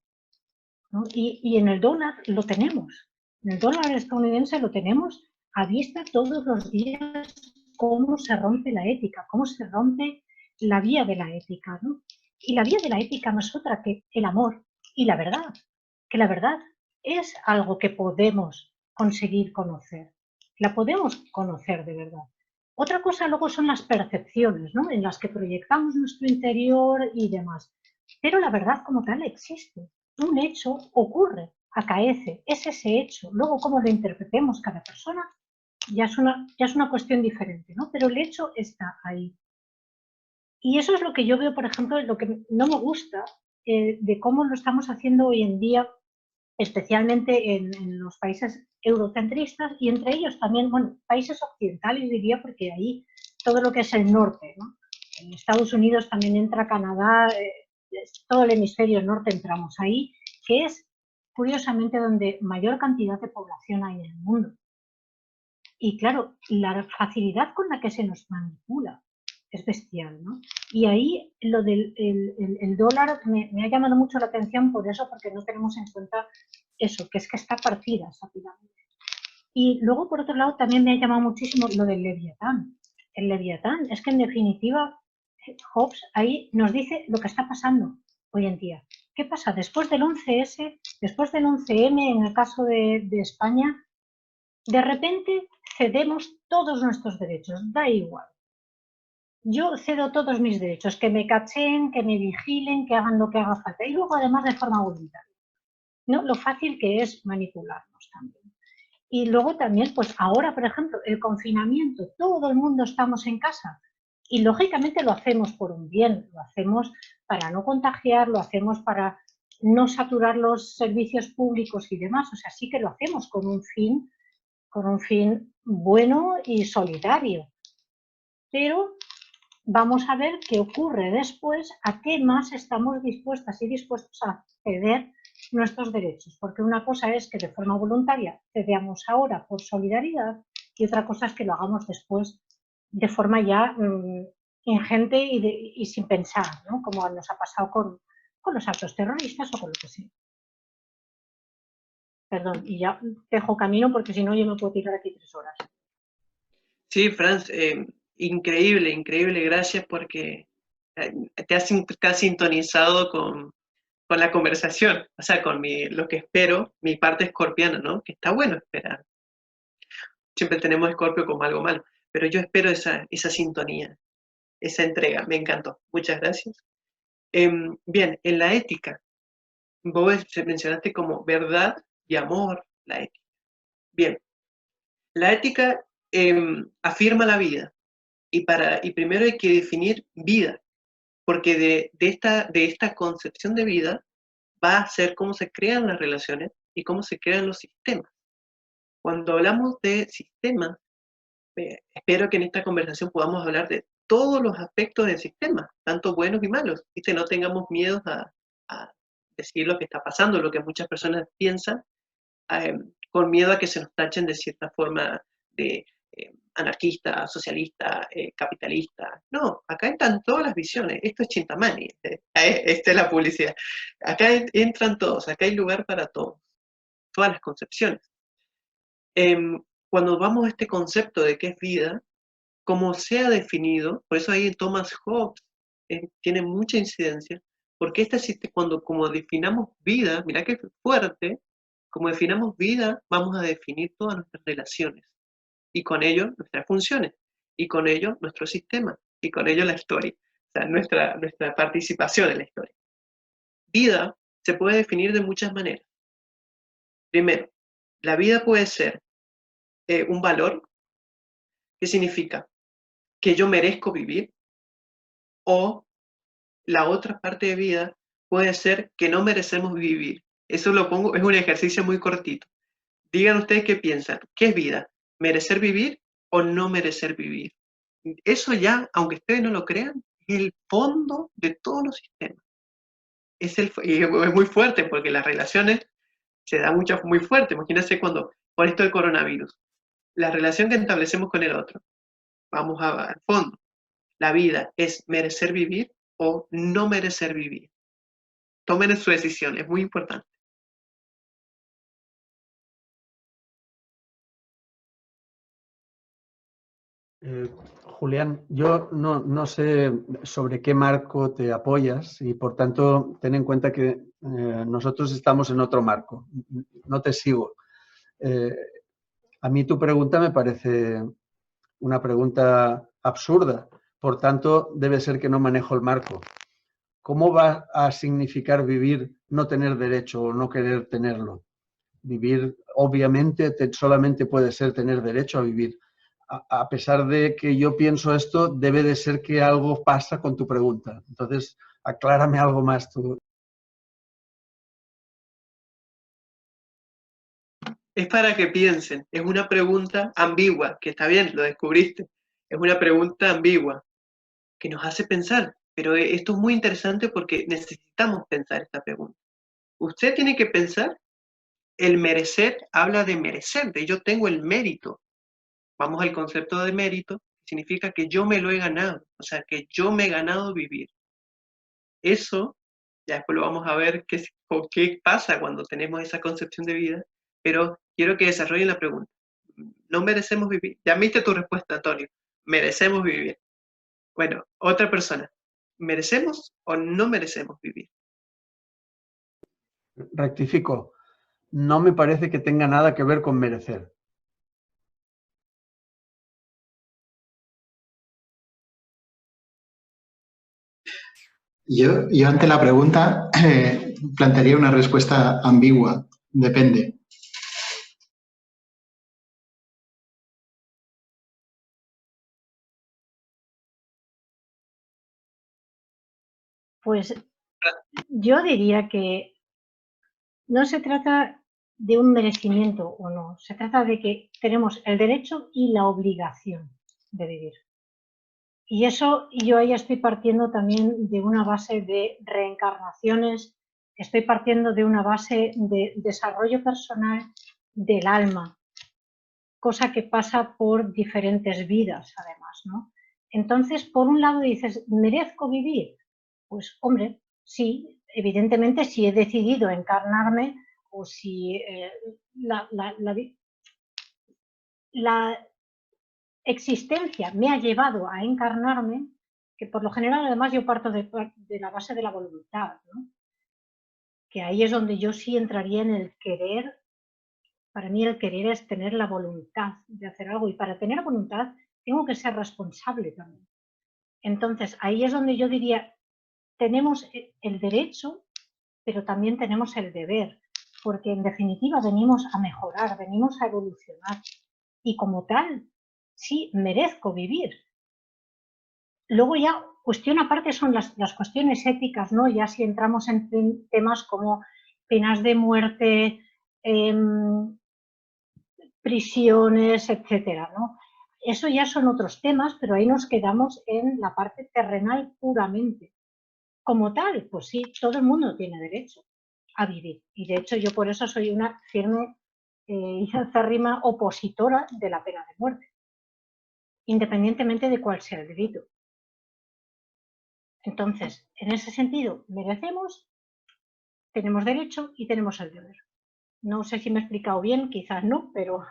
¿no? Y en el dólar lo tenemos. En el dólar estadounidense lo tenemos a vista todos los días cómo se rompe la ética, cómo se rompe la vía de la ética, ¿no? Y la vía de la ética no es otra que el amor y la verdad, que la verdad es algo que podemos conseguir conocer, la podemos conocer de verdad. Otra cosa luego son las percepciones, ¿no? En las que proyectamos nuestro interior y demás, pero la verdad como tal existe. Un hecho ocurre, acaece, es ese hecho. Luego cómo lo interpretemos cada persona ya es una cuestión diferente, ¿no? Pero el hecho está ahí. Y eso es lo que yo veo, por ejemplo, lo que no me gusta de cómo lo estamos haciendo hoy en día, especialmente en los países eurocentristas y entre ellos también, bueno, países occidentales diría, porque ahí todo lo que es el norte, ¿no? En Estados Unidos también entra Canadá, todo el hemisferio norte entramos ahí, que es curiosamente donde mayor cantidad de población hay en el mundo. Y claro, la facilidad con la que se nos manipula es bestial, ¿no? Y ahí lo del el dólar me ha llamado mucho la atención por eso, porque no tenemos en cuenta eso, que es que está partida esa pirámide. Y luego, por otro lado, también me ha llamado muchísimo lo del Leviatán. El Leviatán es que, en definitiva, Hobbes ahí nos dice lo que está pasando hoy en día. ¿Qué pasa? Después del 11S, después del 11M, en el caso de España, de repente cedemos todos nuestros derechos, da igual. Yo cedo todos mis derechos, que me cacheen, que me vigilen, que hagan lo que haga falta. Y luego, además, de forma voluntaria. ¿No? Lo fácil que es manipularnos también. Y luego también, pues ahora, por ejemplo, el confinamiento, todo el mundo estamos en casa. Y lógicamente lo hacemos por un bien, lo hacemos para no contagiar, lo hacemos para no saturar los servicios públicos y demás. O sea, sí que lo hacemos con un fin bueno y solidario. Pero vamos a ver qué ocurre después, a qué más estamos dispuestas y dispuestos a ceder nuestros derechos. Porque una cosa es que de forma voluntaria cedamos ahora por solidaridad y otra cosa es que lo hagamos después de forma ya ingente y sin pensar, ¿no? Como nos ha pasado con los actos terroristas o con lo que sea. Perdón, y ya dejo camino porque si no yo me puedo tirar aquí 3 horas. Sí, Franz, increíble, increíble, gracias porque te has sintonizado con la conversación, o sea, con lo que espero, mi parte escorpiana, ¿no? Que está bueno esperar. Siempre tenemos Escorpio como algo malo, pero yo espero esa sintonía, esa entrega, me encantó. Muchas gracias. Bien, en la ética, vos mencionaste como verdad y amor, la ética. Bien, la ética afirma la vida y primero hay que definir vida, porque de esta concepción de vida va a ser cómo se crean las relaciones y cómo se crean los sistemas. Cuando hablamos de sistemas, espero que en esta conversación podamos hablar de todos los aspectos del sistema, tanto buenos y malos, y que no tengamos miedo a decir lo que está pasando, lo que muchas personas piensan, con miedo a que se nos tachen de cierta forma de anarquista, socialista, capitalista. No, acá entran todas las visiones. Esto es Chintamani, esta es la publicidad. Acá entran todos, acá hay lugar para todos, todas las concepciones. Cuando vamos a este concepto de qué es vida, como sea definido, por eso ahí Thomas Hobbes tiene mucha incidencia, porque como definamos vida, mira qué fuerte, como definamos vida, vamos a definir todas nuestras relaciones, y con ello nuestras funciones, y con ello nuestro sistema, y con ello la historia, o sea, nuestra participación en la historia. Vida se puede definir de muchas maneras. Primero, la vida puede ser un valor. ¿Qué significa? Que yo merezco vivir, o la otra parte de vida puede ser que no merecemos vivir. Eso lo pongo, es un ejercicio muy cortito. Digan ustedes qué piensan. ¿Qué es vida? ¿Merecer vivir o no merecer vivir. Eso ya, aunque ustedes no lo crean, es el fondo de todos los sistemas. Y es muy fuerte porque las relaciones se dan muy fuerte. Imagínense cuando, por esto del coronavirus, la relación que establecemos con el otro, vamos al fondo. La vida es merecer vivir o no merecer vivir. Tomen su decisión, es muy importante. Julián, yo no sé sobre qué marco te apoyas y por tanto ten en cuenta que nosotros estamos en otro marco. No te sigo. A mí tu pregunta me parece una pregunta absurda. Por tanto, debe ser que no manejo el marco. ¿Cómo va a significar vivir no tener derecho o no querer tenerlo? Vivir, obviamente, solamente puede ser tener derecho a vivir. A pesar de que yo pienso esto, debe de ser que algo pasa con tu pregunta. Entonces, aclárame algo más tú. Es para que piensen, es una pregunta ambigua, que está bien, lo descubriste. Es una pregunta ambigua que nos hace pensar, pero esto es muy interesante porque necesitamos pensar esta pregunta. Usted tiene que pensar, el merecer habla de merecer, de yo tengo el mérito. Vamos al concepto de mérito, significa que yo me lo he ganado, o sea, que yo me he ganado vivir. Eso, ya después lo vamos a ver qué pasa cuando tenemos esa concepción de vida, pero quiero que desarrollen la pregunta. ¿No merecemos vivir? Ya viste tu respuesta, Antonio. Merecemos vivir. Bueno, otra persona. ¿Merecemos o no merecemos vivir? Rectifico. No me parece que tenga nada que ver con merecer. Yo ante la pregunta plantearía una respuesta ambigua. Depende. Pues yo diría que no se trata de un merecimiento o no, se trata de que tenemos el derecho y la obligación de vivir. Y eso yo ahí estoy partiendo también de una base de reencarnaciones, estoy partiendo de una base de desarrollo personal del alma, cosa que pasa por diferentes vidas además, ¿no? Entonces, por un lado dices, ¿merezco vivir? Pues hombre, sí, evidentemente si he decidido encarnarme o si la existencia me ha llevado a encarnarme, que por lo general además yo parto de la base de la voluntad, ¿no? Que ahí es donde yo sí entraría en el querer. Para mí el querer es tener la voluntad de hacer algo y para tener voluntad tengo que ser responsable también. Entonces ahí es donde yo diría, tenemos el derecho, pero también tenemos el deber, porque en definitiva venimos a mejorar, venimos a evolucionar y como tal, sí, merezco vivir. Luego ya, cuestión aparte son las cuestiones éticas, ¿no? Ya si entramos en temas como penas de muerte, prisiones, etcétera, ¿no? Eso ya son otros temas, pero ahí nos quedamos en la parte terrenal puramente. Como tal, pues sí, todo el mundo tiene derecho a vivir. Y de hecho yo por eso soy una firme y acérrima opositora de la pena de muerte, independientemente de cuál sea el delito. Entonces, en ese sentido, merecemos, tenemos derecho y tenemos el deber. No sé si me he explicado bien, quizás no, pero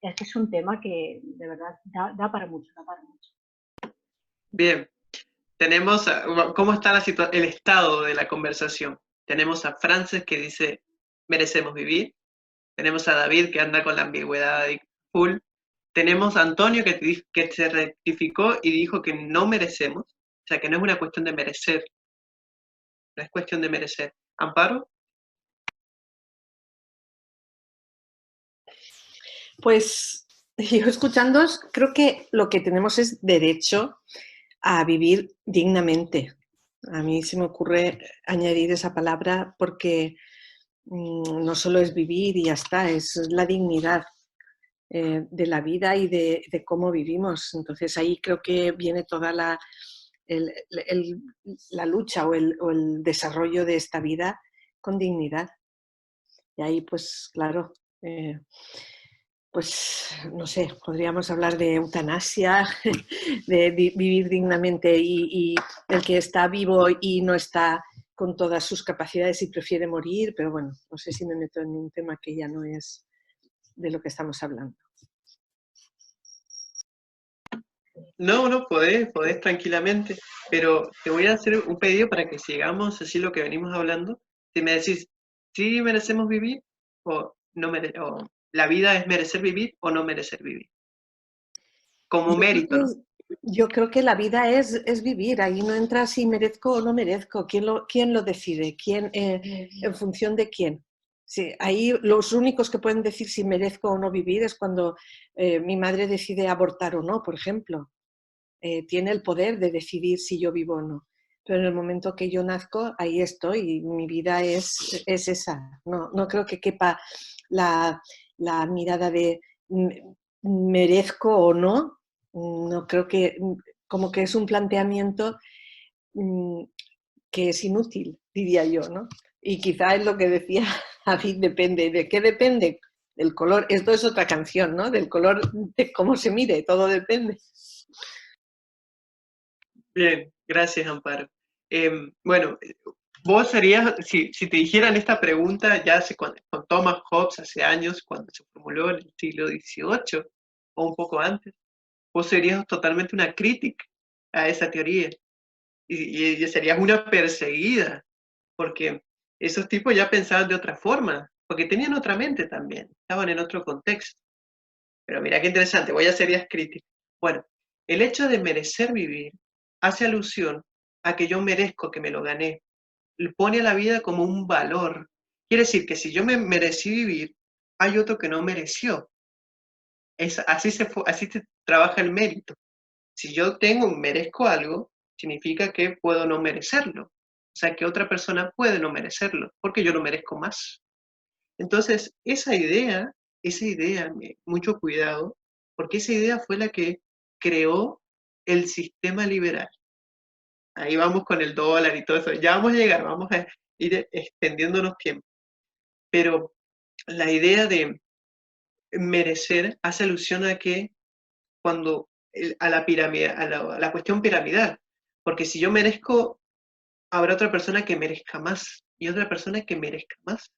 es un tema que de verdad da para mucho, da para mucho. Bien, tenemos, ¿cómo está el estado de la conversación? Tenemos a Frances que dice, merecemos vivir. Tenemos a David que anda con la ambigüedad full. Tenemos a Antonio que se rectificó y dijo que no merecemos. O sea, que no es una cuestión de merecer. No es cuestión de merecer. ¿Amparo? Pues yo escuchándoos, creo que lo que tenemos es derecho a vivir dignamente. A mí se me ocurre añadir esa palabra porque no solo es vivir y ya está, es la dignidad. de la vida y de cómo vivimos. Entonces ahí creo que viene toda la lucha o el desarrollo de esta vida con dignidad. Y ahí, pues claro, pues no sé, podríamos hablar de eutanasia, de vivir dignamente y el que está vivo y no está con todas sus capacidades y prefiere morir, pero bueno, no sé si me meto en un tema que ya no es de lo que estamos hablando. No, podés tranquilamente, pero te voy a hacer un pedido para que sigamos así lo que venimos hablando. Si me decís, ¿sí merecemos vivir o no o la vida es merecer vivir o no merecer vivir? Como mérito, ¿no? Yo creo que la vida es vivir, ahí no entra si merezco o no merezco, quién lo decide, en función de quién. Sí, ahí los únicos que pueden decir si merezco o no vivir es cuando mi madre decide abortar o no, por ejemplo. Tiene el poder de decidir si yo vivo o no. Pero en el momento que yo nazco, ahí estoy y mi vida es esa. No creo que quepa la mirada de merezco o no. No creo que, como que es un planteamiento que es inútil, diría yo, ¿no? Y quizá es lo que decía David, depende. ¿De qué depende? Del color. Esto es otra canción, ¿no? Del color, de cómo se mire, todo depende. Bien, gracias, Amparo. Bueno, vos serías, si te dijeran esta pregunta ya con Thomas Hobbes hace años, cuando se formuló en el siglo XVIII o un poco antes, vos serías totalmente una crítica a esa teoría y serías una perseguida, porque esos tipos ya pensaban de otra forma, porque tenían otra mente también, estaban en otro contexto. Pero mira qué interesante, voy a ser críticas. Bueno, el hecho de merecer vivir hace alusión a que yo merezco, que me lo gané. Le pone a la vida como un valor. Quiere decir que si yo me merecí vivir, hay otro que no mereció. Así se trabaja el mérito. Si yo merezco algo, significa que puedo no merecerlo. O sea, que otra persona puede no merecerlo, porque yo lo merezco más. Entonces, esa idea, mucho cuidado, porque esa idea fue la que creó el sistema liberal. Ahí vamos con el dólar y todo eso. Ya vamos a llegar, vamos a ir extendiéndonos tiempo. Pero la idea de merecer hace alusión a que a la pirámide, a la cuestión piramidal. Porque si yo merezco, habrá otra persona que merezca más y otra persona que merezca más.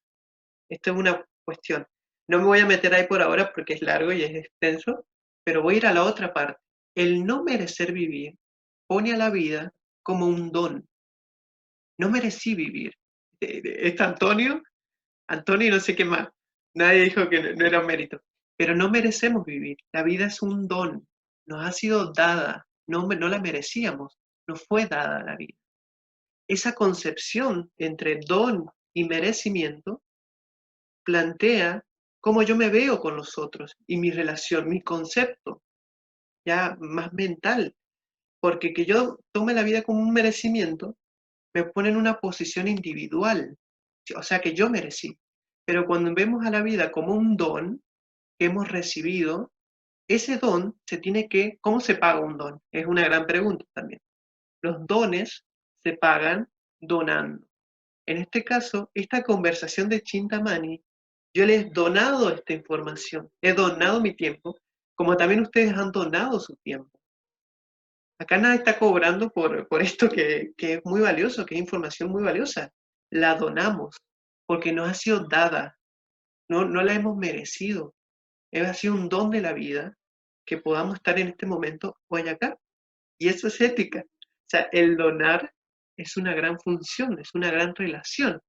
Esto es una cuestión. No me voy a meter ahí por ahora porque es largo y es extenso, pero voy a ir a la otra parte. El no merecer vivir pone a la vida como un don. No merecí vivir. Este Antonio y no sé qué más. Nadie dijo que no era un mérito. Pero no merecemos vivir. La vida es un don. Nos ha sido dada. No la merecíamos. Nos fue dada la vida. Esa concepción entre don y merecimiento plantea cómo yo me veo con los otros y mi relación, mi concepto, ya más mental. Porque que yo tome la vida como un merecimiento me pone en una posición individual, o sea que yo merecí. Pero cuando vemos a la vida como un don que hemos recibido, ese don se tiene que, ¿cómo se paga un don? Es una gran pregunta también. Los dones se pagan donando. En este caso, esta conversación de Chintamani, yo les he donado esta información, he donado mi tiempo, como también ustedes han donado su tiempo. Acá nadie está cobrando por esto que es muy valioso, que es información muy valiosa. La donamos porque nos ha sido dada, no la hemos merecido. Ha sido un don de la vida que podamos estar en este momento hoy acá. Y eso es ética. O sea, el donar es una gran función, es una gran relación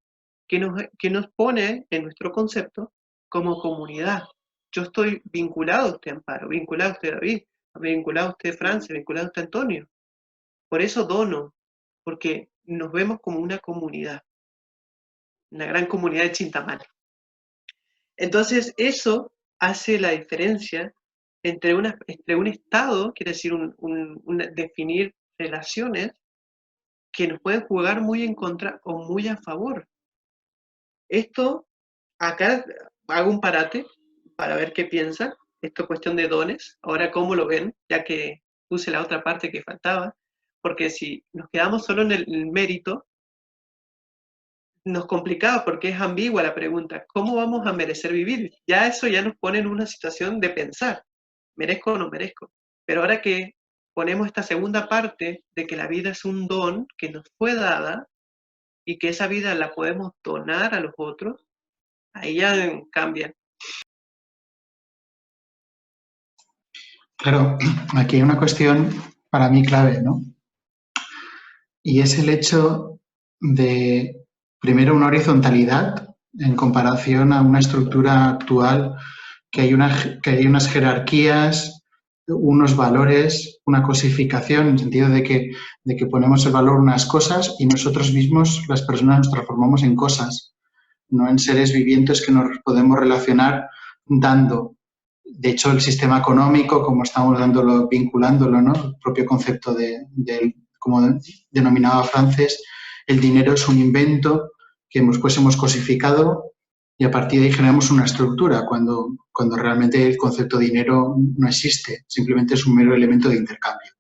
que nos pone en nuestro concepto como comunidad. Yo estoy vinculado a usted, Amparo, vinculado a usted, David, vinculado a usted, Francia, vinculado a usted, Antonio. Por eso dono, porque nos vemos como una comunidad, una gran comunidad de Chintamani. Entonces, eso hace la diferencia entre un estado, quiere decir, definir relaciones que nos pueden jugar muy en contra o muy a favor. Esto, acá hago un parate para ver qué piensan. esta cuestión de dones, ahora cómo lo ven, ya que puse la otra parte que faltaba, porque si nos quedamos solo en el mérito, nos complicaba porque es ambigua la pregunta, ¿cómo vamos a merecer vivir? Ya eso ya nos pone en una situación de pensar, ¿merezco o no merezco? Pero ahora que ponemos esta segunda parte de que la vida es un don que nos fue dada y que esa vida la podemos donar a los otros, ahí ya cambia. Claro, aquí hay una cuestión para mí clave, ¿no? Y es el hecho de, primero, una horizontalidad en comparación a una estructura actual, que hay unas jerarquías, unos valores, una cosificación, en el sentido de que ponemos el valor a unas cosas y nosotros mismos, las personas, nos transformamos en cosas, no en seres vivientes que nos podemos relacionar dando. De hecho, el sistema económico, como estamos vinculándolo, ¿no? El propio concepto como denominaba Frances, el dinero es un invento que hemos cosificado y a partir de ahí generamos una estructura, cuando realmente el concepto de dinero no existe, simplemente es un mero elemento de intercambio.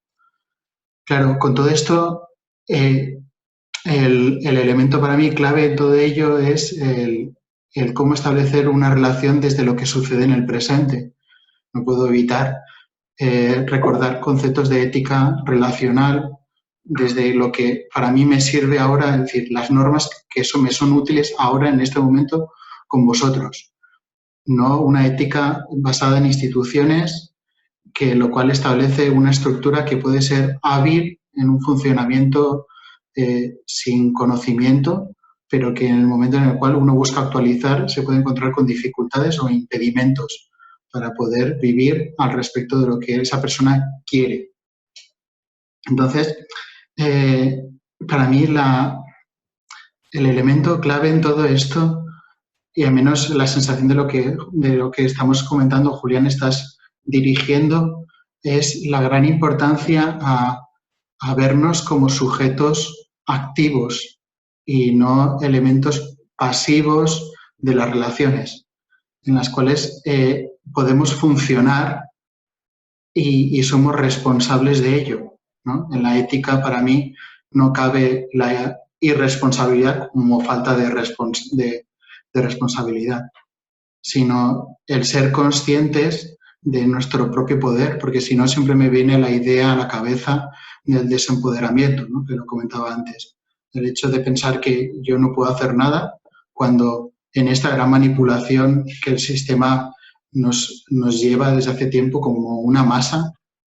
Claro, con todo esto, el elemento para mí clave en todo ello es el cómo establecer una relación desde lo que sucede en el presente. No puedo evitar recordar conceptos de ética relacional desde lo que para mí me sirve ahora, es decir, las normas que me son útiles ahora en este momento con vosotros. No una ética basada en instituciones, lo cual establece una estructura que puede ser hábil en un funcionamiento sin conocimiento, pero que en el momento en el cual uno busca actualizar se puede encontrar con dificultades o impedimentos para poder vivir al respecto de lo que esa persona quiere. Entonces, para mí el elemento clave en todo esto, y al menos la sensación de lo que estamos comentando, Julián, estás dirigiendo, es la gran importancia a vernos como sujetos activos y no elementos pasivos de las relaciones, en las cuales podemos funcionar y somos responsables de ello, ¿no? En la ética, para mí, no cabe la irresponsabilidad como falta de responsabilidad, sino el ser conscientes de nuestro propio poder, porque si no siempre me viene la idea a la cabeza del desempoderamiento, ¿no? Que lo comentaba antes. El hecho de pensar que yo no puedo hacer nada cuando en esta gran manipulación que el sistema nos lleva desde hace tiempo como una masa,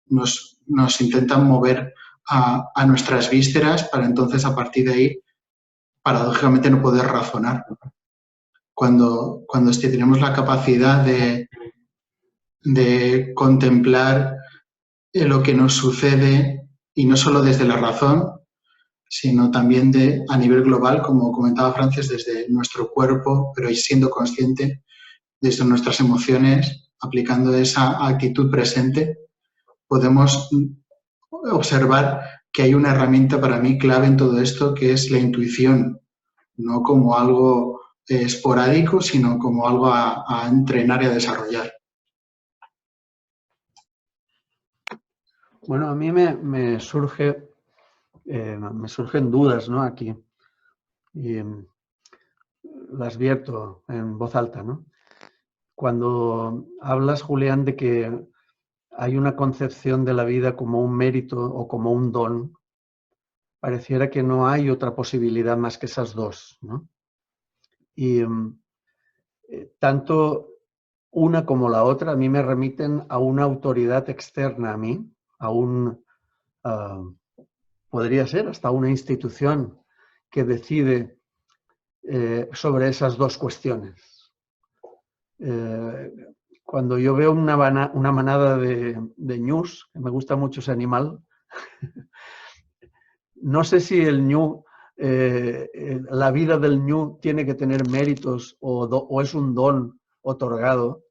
nos intentan mover a nuestras vísceras para entonces a partir de ahí paradójicamente no poder razonar. Cuando tenemos la capacidad de contemplar lo que nos sucede y no solo desde la razón, sino también a nivel global, como comentaba Frances, desde nuestro cuerpo, pero siendo consciente desde nuestras emociones, aplicando esa actitud presente, podemos observar que hay una herramienta para mí clave en todo esto, que es la intuición, no como algo esporádico, sino como algo a entrenar y a desarrollar. Bueno, a mí me surgen dudas, ¿no? Aquí. Y las vierto en voz alta, ¿no? Cuando hablas, Julián, de que hay una concepción de la vida como un mérito o como un don, pareciera que no hay otra posibilidad más que esas dos, ¿no? Y tanto una como la otra a mí me remiten a una autoridad externa a mí, a podría ser hasta una institución que decide sobre esas dos cuestiones. Cuando yo veo una manada de ñus, que me gusta mucho ese animal, no sé si el ñu, la vida del ñu tiene que tener méritos o es un don otorgado,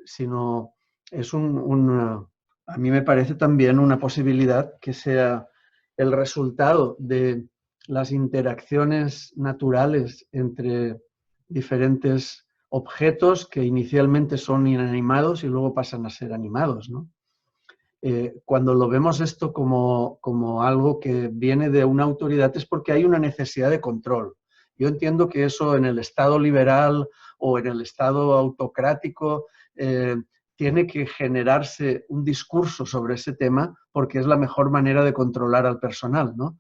sino es a mí me parece también una posibilidad que sea el resultado de las interacciones naturales entre diferentes objetos que inicialmente son inanimados y luego pasan a ser animados, ¿no? Cuando lo vemos esto como algo que viene de una autoridad es porque hay una necesidad de control. Yo entiendo que eso en el Estado liberal o en el Estado autocrático tiene que generarse un discurso sobre ese tema porque es la mejor manera de controlar al personal, ¿no?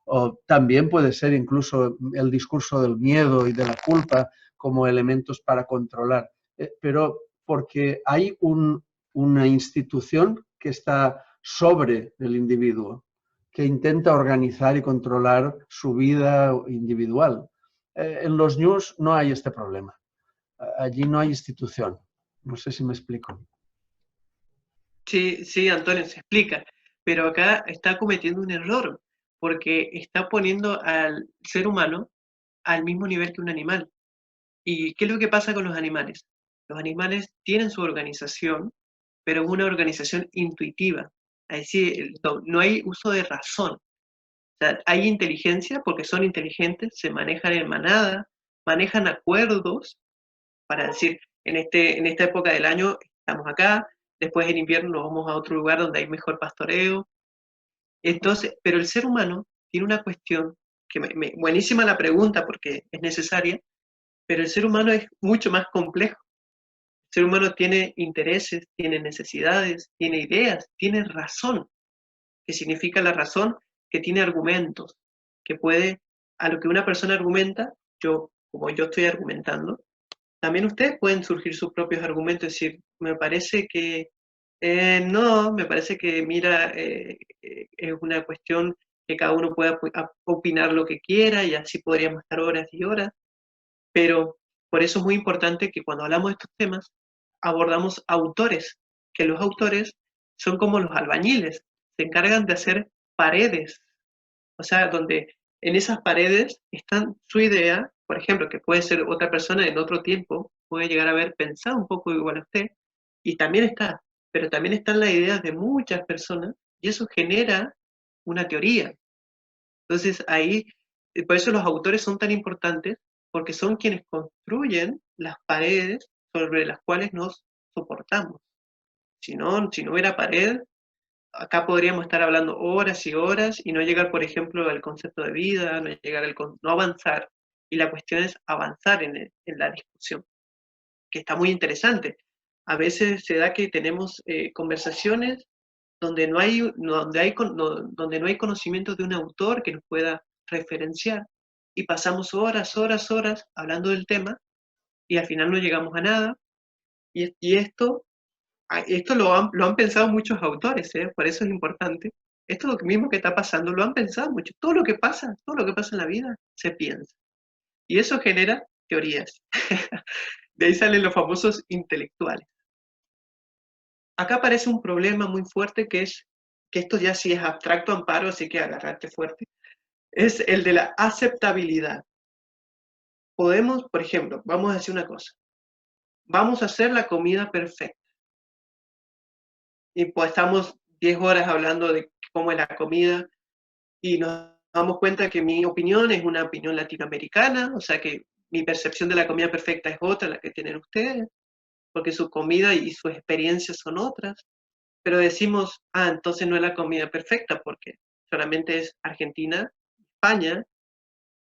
O también puede ser incluso el discurso del miedo y de la culpa como elementos para controlar, pero porque hay una institución que está sobre el individuo, que intenta organizar y controlar su vida individual. En los news no hay este problema. Allí no hay institución. No sé si me explico. Sí, sí, Antonio, se explica, pero acá está cometiendo un error, porque está poniendo al ser humano al mismo nivel que un animal. ¿Y qué es lo que pasa con los animales? Los animales tienen su organización, pero es una organización intuitiva. Es decir, no hay uso de razón. O sea, hay inteligencia porque son inteligentes, se manejan en manada, manejan acuerdos para decir, en esta época del año estamos acá, después en invierno nos vamos a otro lugar donde hay mejor pastoreo. Entonces, pero el ser humano tiene una cuestión que buenísima la pregunta porque es necesaria, pero el ser humano es mucho más complejo. El ser humano tiene intereses, tiene necesidades, tiene ideas, tiene razón. ¿Qué significa la razón? Que tiene argumentos, que puede, a lo que una persona argumenta, como yo estoy argumentando, también ustedes pueden surgir sus propios argumentos, es decir, me parece que no, me parece que, mira, es una cuestión que cada uno pueda opinar lo que quiera y así podríamos estar horas y horas, pero por eso es muy importante que cuando hablamos de estos temas abordamos autores, que los autores son como los albañiles, se encargan de hacer paredes, o sea, donde en esas paredes están su idea, por ejemplo, que puede ser otra persona en otro tiempo, puede llegar a haber pensado un poco igual a usted, y también está, pero también están las ideas de muchas personas, y eso genera una teoría. Entonces ahí, por eso los autores son tan importantes, porque son quienes construyen las paredes sobre las cuales nos soportamos. Si no hubiera pared, acá podríamos estar hablando horas y horas y no llegar, por ejemplo, al concepto de vida, no llegar no avanzar. Y la cuestión es avanzar en la discusión, que está muy interesante. A veces se da que tenemos conversaciones donde donde no hay conocimiento de un autor que nos pueda referenciar y pasamos horas, horas, horas hablando del tema y al final no llegamos a nada. Y esto lo han pensado muchos autores, por eso es importante. Esto es lo mismo que está pasando, lo han pensado mucho. Todo lo que pasa en la vida, se piensa. Y eso genera teorías. De ahí salen los famosos intelectuales. Acá aparece un problema muy fuerte que esto ya sí es abstracto, Amparo, así que agarrarte fuerte. Es el de la aceptabilidad. Podemos, por ejemplo, vamos a decir una cosa. Vamos a hacer la comida perfecta. Y pues estamos 10 horas hablando de cómo es la comida y nos damos cuenta que mi opinión es una opinión latinoamericana, o sea que mi percepción de la comida perfecta es otra, la que tienen ustedes, porque su comida y sus experiencias son otras. Pero decimos, entonces no es la comida perfecta, porque solamente es Argentina, España,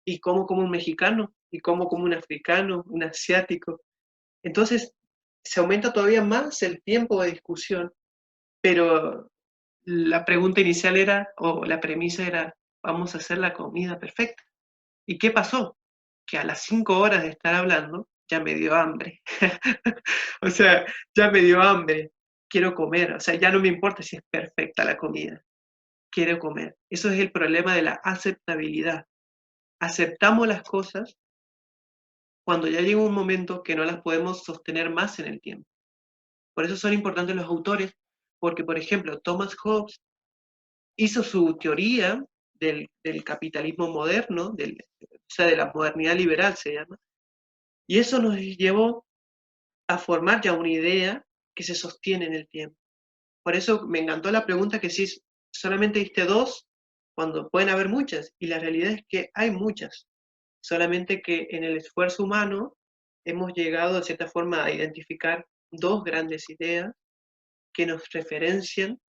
y como un mexicano, y como un africano, un asiático. Entonces se aumenta todavía más el tiempo de discusión, pero la pregunta inicial era, o la premisa era, vamos a hacer la comida perfecta. ¿Y qué pasó? Que a las 5 horas de estar hablando, ya me dio hambre. O sea, ya me dio hambre. Quiero comer. O sea, ya no me importa si es perfecta la comida. Quiero comer. Eso es el problema de la aceptabilidad. Aceptamos las cosas cuando ya llega un momento que no las podemos sostener más en el tiempo. Por eso son importantes los autores, porque, por ejemplo, Thomas Hobbes hizo su teoría del capitalismo moderno, o sea, de la modernidad liberal se llama, y eso nos llevó a formar ya una idea que se sostiene en el tiempo. Por eso me encantó la pregunta que si solamente diste dos, cuando pueden haber muchas, y la realidad es que hay muchas, solamente que en el esfuerzo humano hemos llegado de cierta forma a identificar dos grandes ideas que nos referencian,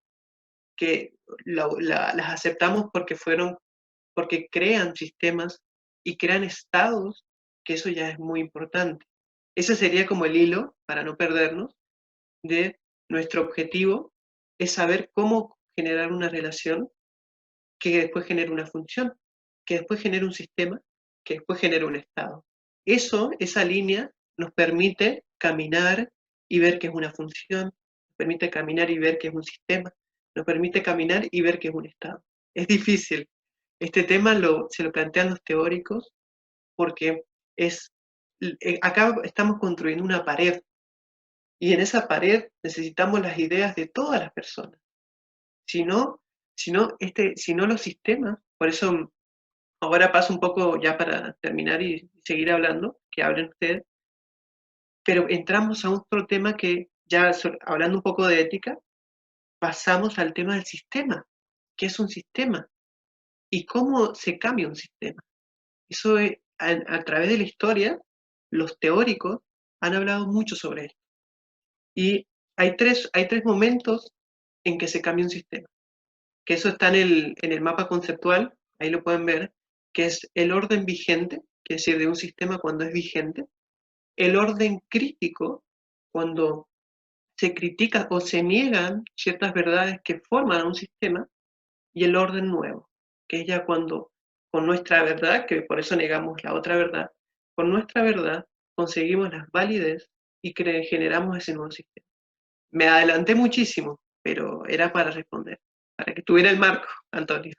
que las aceptamos porque crean sistemas y crean estados, que eso ya es muy importante. Ese sería como el hilo, para no perdernos, de nuestro objetivo, es saber cómo generar una relación que después genere una función, que después genere un sistema, que después genere un estado. Esa línea nos permite caminar y ver que es una función, nos permite caminar y ver que es un sistema, nos permite caminar y ver que es un estado. Es difícil. Este tema se lo plantean los teóricos porque acá estamos construyendo una pared y en esa pared necesitamos las ideas de todas las personas. Si no los sistemas, por eso ahora paso un poco ya para terminar y seguir hablando, que hablen ustedes, pero entramos a otro tema que ya hablando un poco de ética, pasamos al tema del sistema. ¿Qué es un sistema? ¿Y cómo se cambia un sistema? Eso es, a través de la historia, los teóricos han hablado mucho sobre esto. Y hay tres momentos en que se cambia un sistema. Que eso está en el mapa conceptual, ahí lo pueden ver, que es el orden vigente, que es decir, de un sistema cuando es vigente, el orden crítico, cuando se critica o se niegan ciertas verdades que forman un sistema, y el orden nuevo, que es ya cuando con nuestra verdad, que por eso negamos la otra verdad, con nuestra verdad conseguimos la validez y generamos ese nuevo sistema. Me adelanté muchísimo, pero era para responder, para que tuviera el marco, Antonio.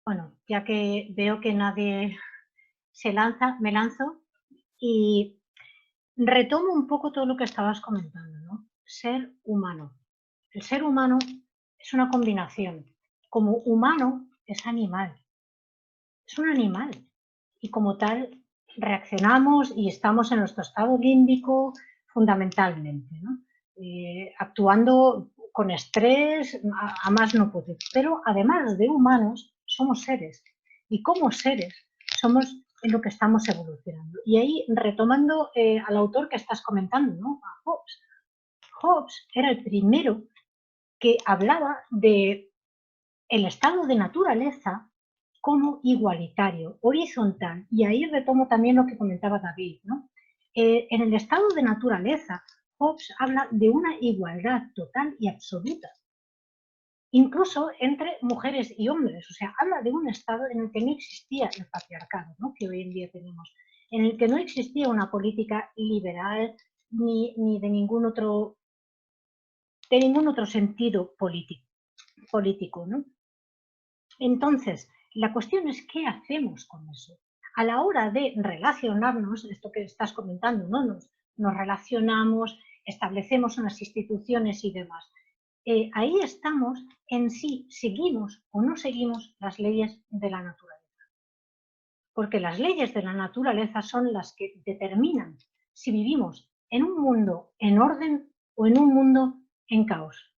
Bueno, ya que veo que nadie se lanza, me lanzo y retomo un poco todo lo que estabas comentando, ¿no? Ser humano. El ser humano es una combinación. Como humano es animal. Es un animal. Y como tal reaccionamos y estamos en nuestro estado límbico fundamentalmente, ¿no? Actuando con estrés a más no poder. Pero además de humanos, somos seres. Y como seres somos en lo que estamos evolucionando. Y ahí, retomando al autor que estás comentando, ¿no? A Hobbes. Hobbes era el primero que hablaba de el estado de naturaleza como igualitario, horizontal. Y ahí retomo también lo que comentaba David, ¿no? En el estado de naturaleza, Hobbes habla de una igualdad total y absoluta, incluso entre mujeres y hombres. O sea, habla de un estado en el que no existía el patriarcado, ¿no? Que hoy en día tenemos, en el que no existía una política liberal ni de ningún otro sentido político, ¿no? Entonces, la cuestión es qué hacemos con eso. A la hora de relacionarnos, esto que estás comentando, ¿no? Nos relacionamos, establecemos unas instituciones y demás. Ahí estamos en si seguimos o no seguimos las leyes de la naturaleza. Porque las leyes de la naturaleza son las que determinan si vivimos en un mundo en orden o en un mundo en caos.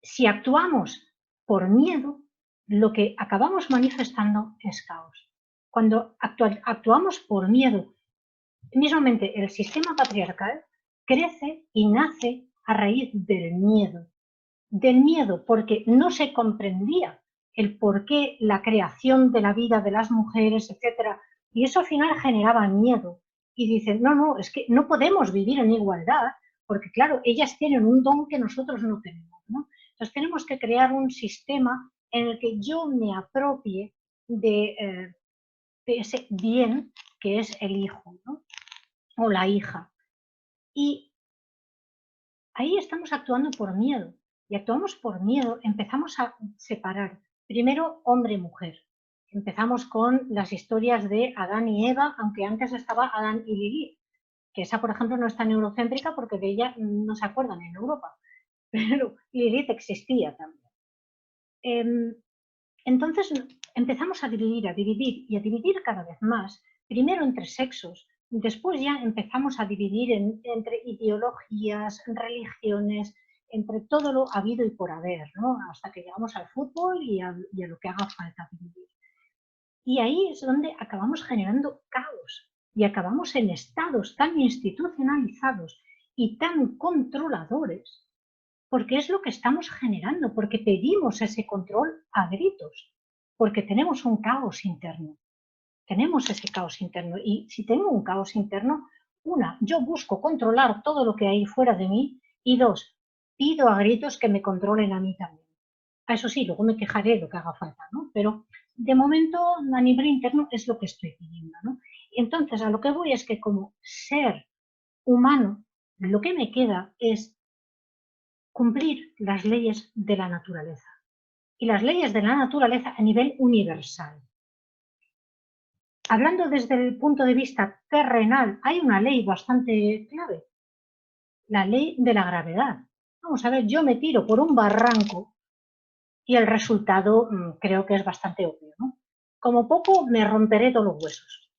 Si actuamos por miedo, lo que acabamos manifestando es caos. Cuando actuamos por miedo, mismamente el sistema patriarcal crece y nace a raíz del miedo porque no se comprendía el por qué la creación de la vida de las mujeres, etc. Y eso al final generaba miedo. Y dicen, no, es que no podemos vivir en igualdad porque, claro, ellas tienen un don que nosotros no tenemos, ¿no? Entonces tenemos que crear un sistema en el que yo me apropie de ese bien que es el hijo, ¿no? O la hija. Y ahí estamos actuando por miedo. Y actuamos por miedo, empezamos a separar primero hombre y mujer. Empezamos con las historias de Adán y Eva, aunque antes estaba Adán y Lilith, que esa, por ejemplo, no es tan eurocéntrica porque de ella no se acuerdan en Europa, pero Lilith existía también. Entonces empezamos a dividir y a dividir cada vez más, primero entre sexos, después ya empezamos a dividir entre ideologías, religiones, entre todo lo habido y por haber, ¿no? Hasta que llegamos al fútbol y a lo que haga falta vivir. Y ahí es donde acabamos generando caos y acabamos en estados tan institucionalizados y tan controladores, porque es lo que estamos generando, porque pedimos ese control a gritos, porque tenemos un caos interno. Tenemos ese caos interno y si tengo un caos interno, una, yo busco controlar todo lo que hay fuera de mí y dos, pido a gritos que me controlen a mí también. Eso sí, luego me quejaré lo que haga falta, ¿no? Pero de momento a nivel interno es lo que estoy pidiendo, ¿no? Y entonces a lo que voy es que como ser humano, lo que me queda es cumplir las leyes de la naturaleza. Y las leyes de la naturaleza a nivel universal. Hablando desde el punto de vista terrenal, hay una ley bastante clave, la ley de la gravedad. Vamos a ver, yo me tiro por un barranco y el resultado creo que es bastante obvio, ¿no? Como poco me romperé todos los huesos,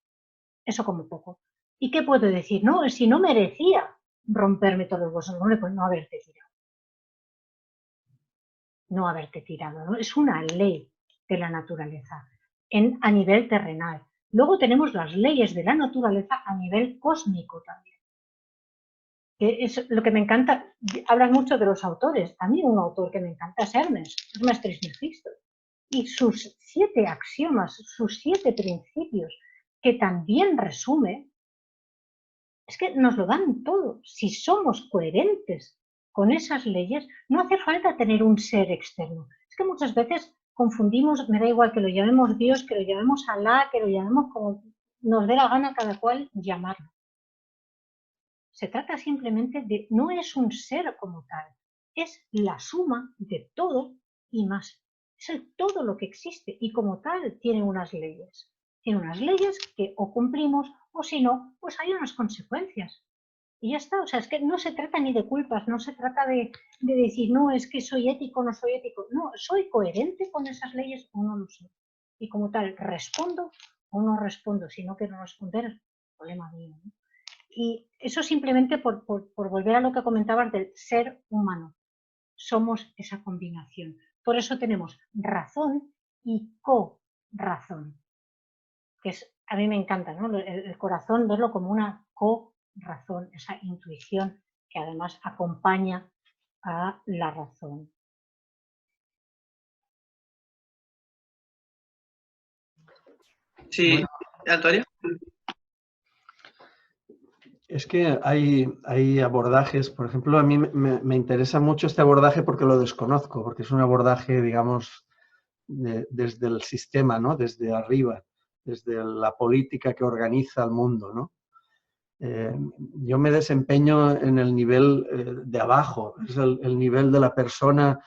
eso como poco. ¿Y qué puedo decir? No, si no merecía romperme todos los huesos, no, pues no haberte tirado. No haberte tirado, ¿no? Es una ley de la naturaleza a nivel terrenal. Luego tenemos las leyes de la naturaleza a nivel cósmico también. Que es lo que me encanta. Hablas mucho de los autores. A mí un autor que me encanta es Hermes Trismegisto. Y sus 7 axiomas, sus 7 principios, que también resume, es que nos lo dan todo. Si somos coherentes con esas leyes, no hace falta tener un ser externo. Es que muchas veces confundimos, me da igual que lo llamemos Dios, que lo llamemos Alá, que lo llamemos como nos dé la gana cada cual llamarlo. Se trata simplemente de, no es un ser como tal, es la suma de todo y más. Es el todo lo que existe y como tal tiene unas leyes. Tiene unas leyes que o cumplimos o si no, pues hay unas consecuencias. Y ya está, o sea, es que no se trata ni de culpas, no se trata de decir, no, es que soy ético, no soy ético. No, soy coherente con esas leyes o no lo soy. Y como tal, respondo o no respondo. Si no quiero responder, es problema mío, ¿no? Y eso simplemente por volver a lo que comentabas del ser humano. Somos esa combinación. Por eso tenemos razón y co-razón. Que es, a mí me encanta, ¿no? El corazón, verlo como una co-razón, esa intuición que además acompaña a la razón. Sí, bueno. Antonio. Es que hay abordajes, por ejemplo, a mí me interesa mucho este abordaje porque lo desconozco, porque es un abordaje, digamos, desde el sistema, ¿no? Desde arriba, desde la política que organiza el mundo, ¿no? Yo me desempeño en el nivel de abajo, es el nivel de la persona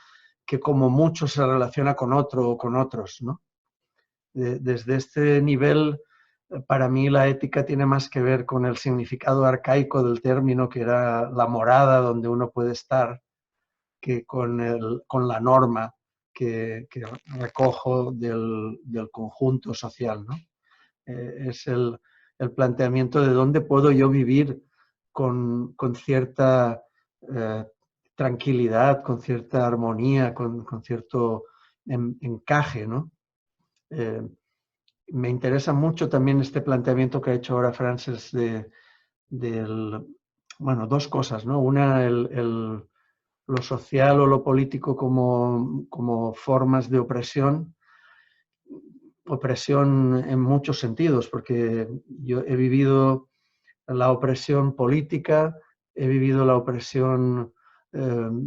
que como mucho se relaciona con otro o con otros, ¿no? Desde este nivel, para mí la ética tiene más que ver con el significado arcaico del término, que era la morada donde uno puede estar, que con la norma que recojo del conjunto social, ¿no? Es el planteamiento de dónde puedo yo vivir con cierta tranquilidad, con cierta armonía, con cierto encaje, ¿no? Me interesa mucho también este planteamiento que ha hecho ahora Frances bueno, dos cosas, ¿no? Una, lo social o lo político como formas de opresión en muchos sentidos, porque yo he vivido la opresión política, he vivido la opresión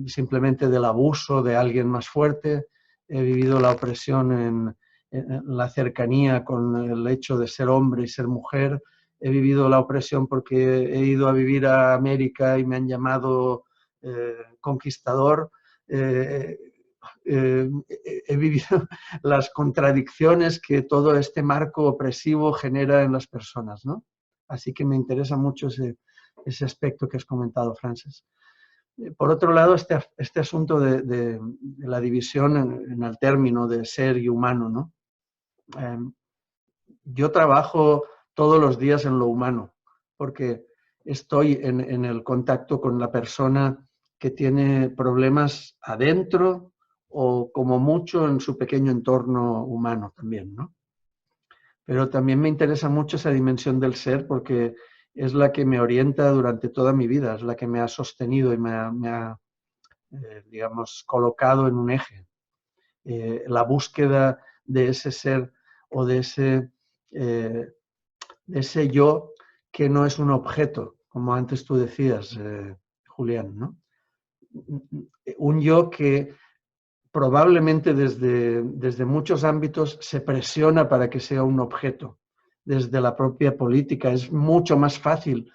simplemente del abuso de alguien más fuerte, he vivido la opresión en la cercanía con el hecho de ser hombre y ser mujer, he vivido la opresión porque he ido a vivir a América y me han llamado conquistador. He vivido las contradicciones que todo este marco opresivo genera en las personas, ¿no? Así que me interesa mucho ese aspecto que has comentado, Frances. Por otro lado, este asunto de la división en el término de ser y humano, ¿no? Yo trabajo todos los días en lo humano, porque estoy en el contacto con la persona que tiene problemas adentro o como mucho en su pequeño entorno humano también, ¿no? Pero también me interesa mucho esa dimensión del ser porque es la que me orienta durante toda mi vida, es la que me ha sostenido y me ha digamos, colocado en un eje. La búsqueda de ese ser o de ese yo que no es un objeto, como antes tú decías, Julián, ¿no? Un yo que probablemente desde muchos ámbitos se presiona para que sea un objeto. Desde la propia política es mucho más fácil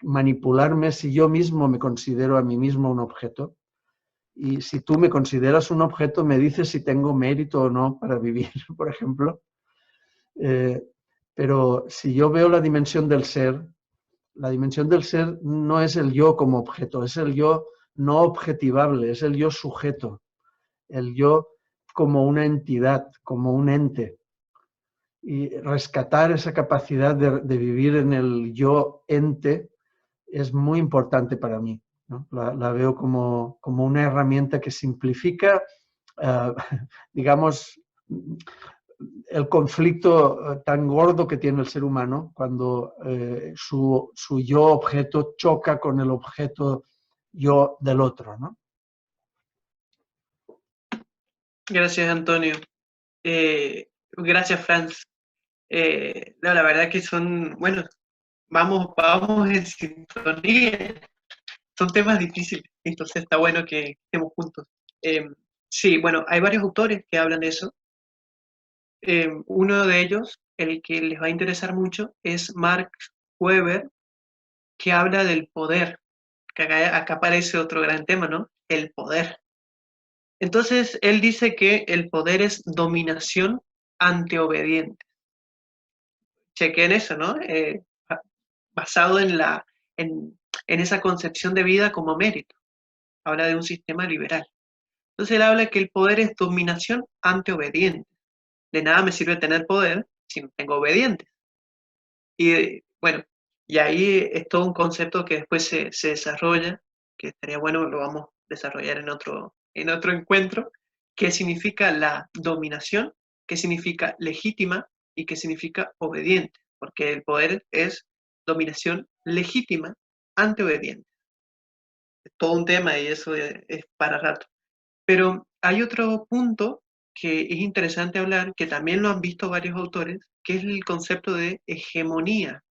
manipularme si yo mismo me considero a mí mismo un objeto. Y si tú me consideras un objeto, me dices si tengo mérito o no para vivir, por ejemplo. Pero si yo veo la dimensión del ser no es el yo como objeto, es el yo no objetivable, es el yo sujeto, el yo como una entidad, como un ente. Y rescatar esa capacidad de vivir en el yo ente es muy importante para mí, ¿no? La veo como una herramienta que simplifica, digamos, el conflicto tan gordo que tiene el ser humano cuando su yo objeto choca con el objeto yo del otro, ¿no? Gracias, Antonio. Gracias, Franz. No, la verdad que son, bueno, vamos en sintonía. Son temas difíciles, entonces está bueno que estemos juntos. Sí, bueno, hay varios autores que hablan de eso. Uno de ellos, el que les va a interesar mucho, es Mark Weber, que habla del poder. Que acá aparece otro gran tema, ¿no? El poder. Entonces, él dice que el poder es dominación ante obediente. Chequen eso, ¿no? Basado en esa concepción de vida como mérito. Habla de un sistema liberal. Entonces él habla que el poder es dominación ante obediente. De nada me sirve tener poder si no tengo obedientes. Y bueno, y ahí es todo un concepto que después se desarrolla, que estaría bueno, lo vamos a desarrollar en otro encuentro, qué significa la dominación, qué significa legítima y qué significa obediente, porque el poder es dominación legítima ante obediente. Es todo un tema y eso es para rato. Pero hay otro punto que es interesante hablar, que también lo han visto varios autores, que es el concepto de hegemonía.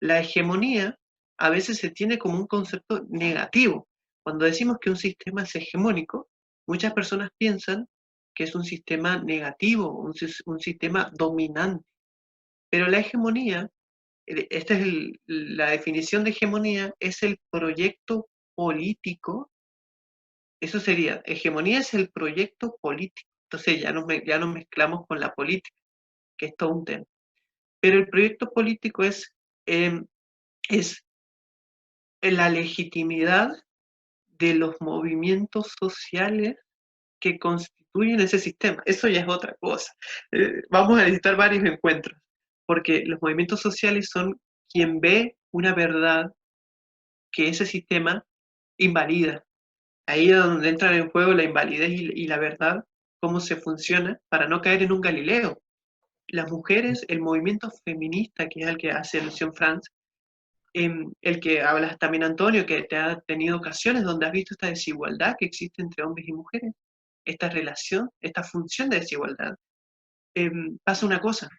La hegemonía a veces se tiene como un concepto negativo. Cuando decimos que un sistema es hegemónico, muchas personas piensan que es un sistema negativo, un sistema dominante. Pero la hegemonía, esta es la definición de hegemonía, es el proyecto político. Eso sería, hegemonía es el proyecto político. Entonces ya nos mezclamos con la política, que es todo un tema. Pero el proyecto político es la legitimidad de los movimientos sociales que constituyen ese sistema. Eso ya es otra cosa. Vamos a necesitar varios encuentros, porque los movimientos sociales son quien ve una verdad que ese sistema invalida. Ahí es donde entran en juego la invalidez y la verdad, cómo se funciona para no caer en un Galileo. Las mujeres, el movimiento feminista, que es el que hace alusión Franz, el que hablas también, Antonio, que te ha tenido ocasiones donde has visto esta desigualdad que existe entre hombres y mujeres, esta relación, esta función de desigualdad. Pasa una cosa,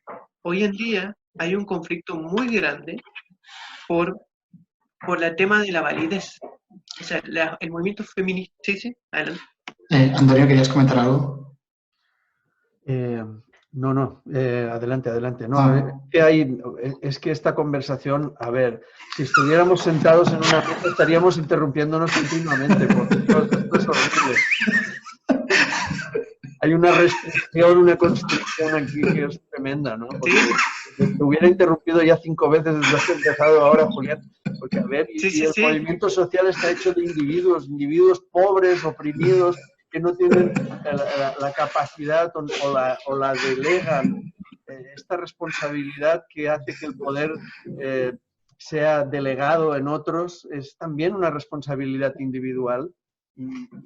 hoy en día hay un conflicto muy grande por el tema de la validez. O sea, el movimiento feminista... Sí, adelante. Antonio, ¿querías comentar algo? No, adelante. No, es que esta conversación, a ver, si estuviéramos sentados en una mesa estaríamos interrumpiéndonos continuamente, porque esto es horrible. Hay una restricción, una constricción aquí que es tremenda, ¿no? Porque te hubiera interrumpido ya 5 veces desde que has empezado ahora, Julián. Porque, a ver, el movimiento social está hecho de individuos pobres, oprimidos, que no tienen la capacidad o la delegan esta responsabilidad que hace que el poder sea delegado en otros, es también una responsabilidad individual.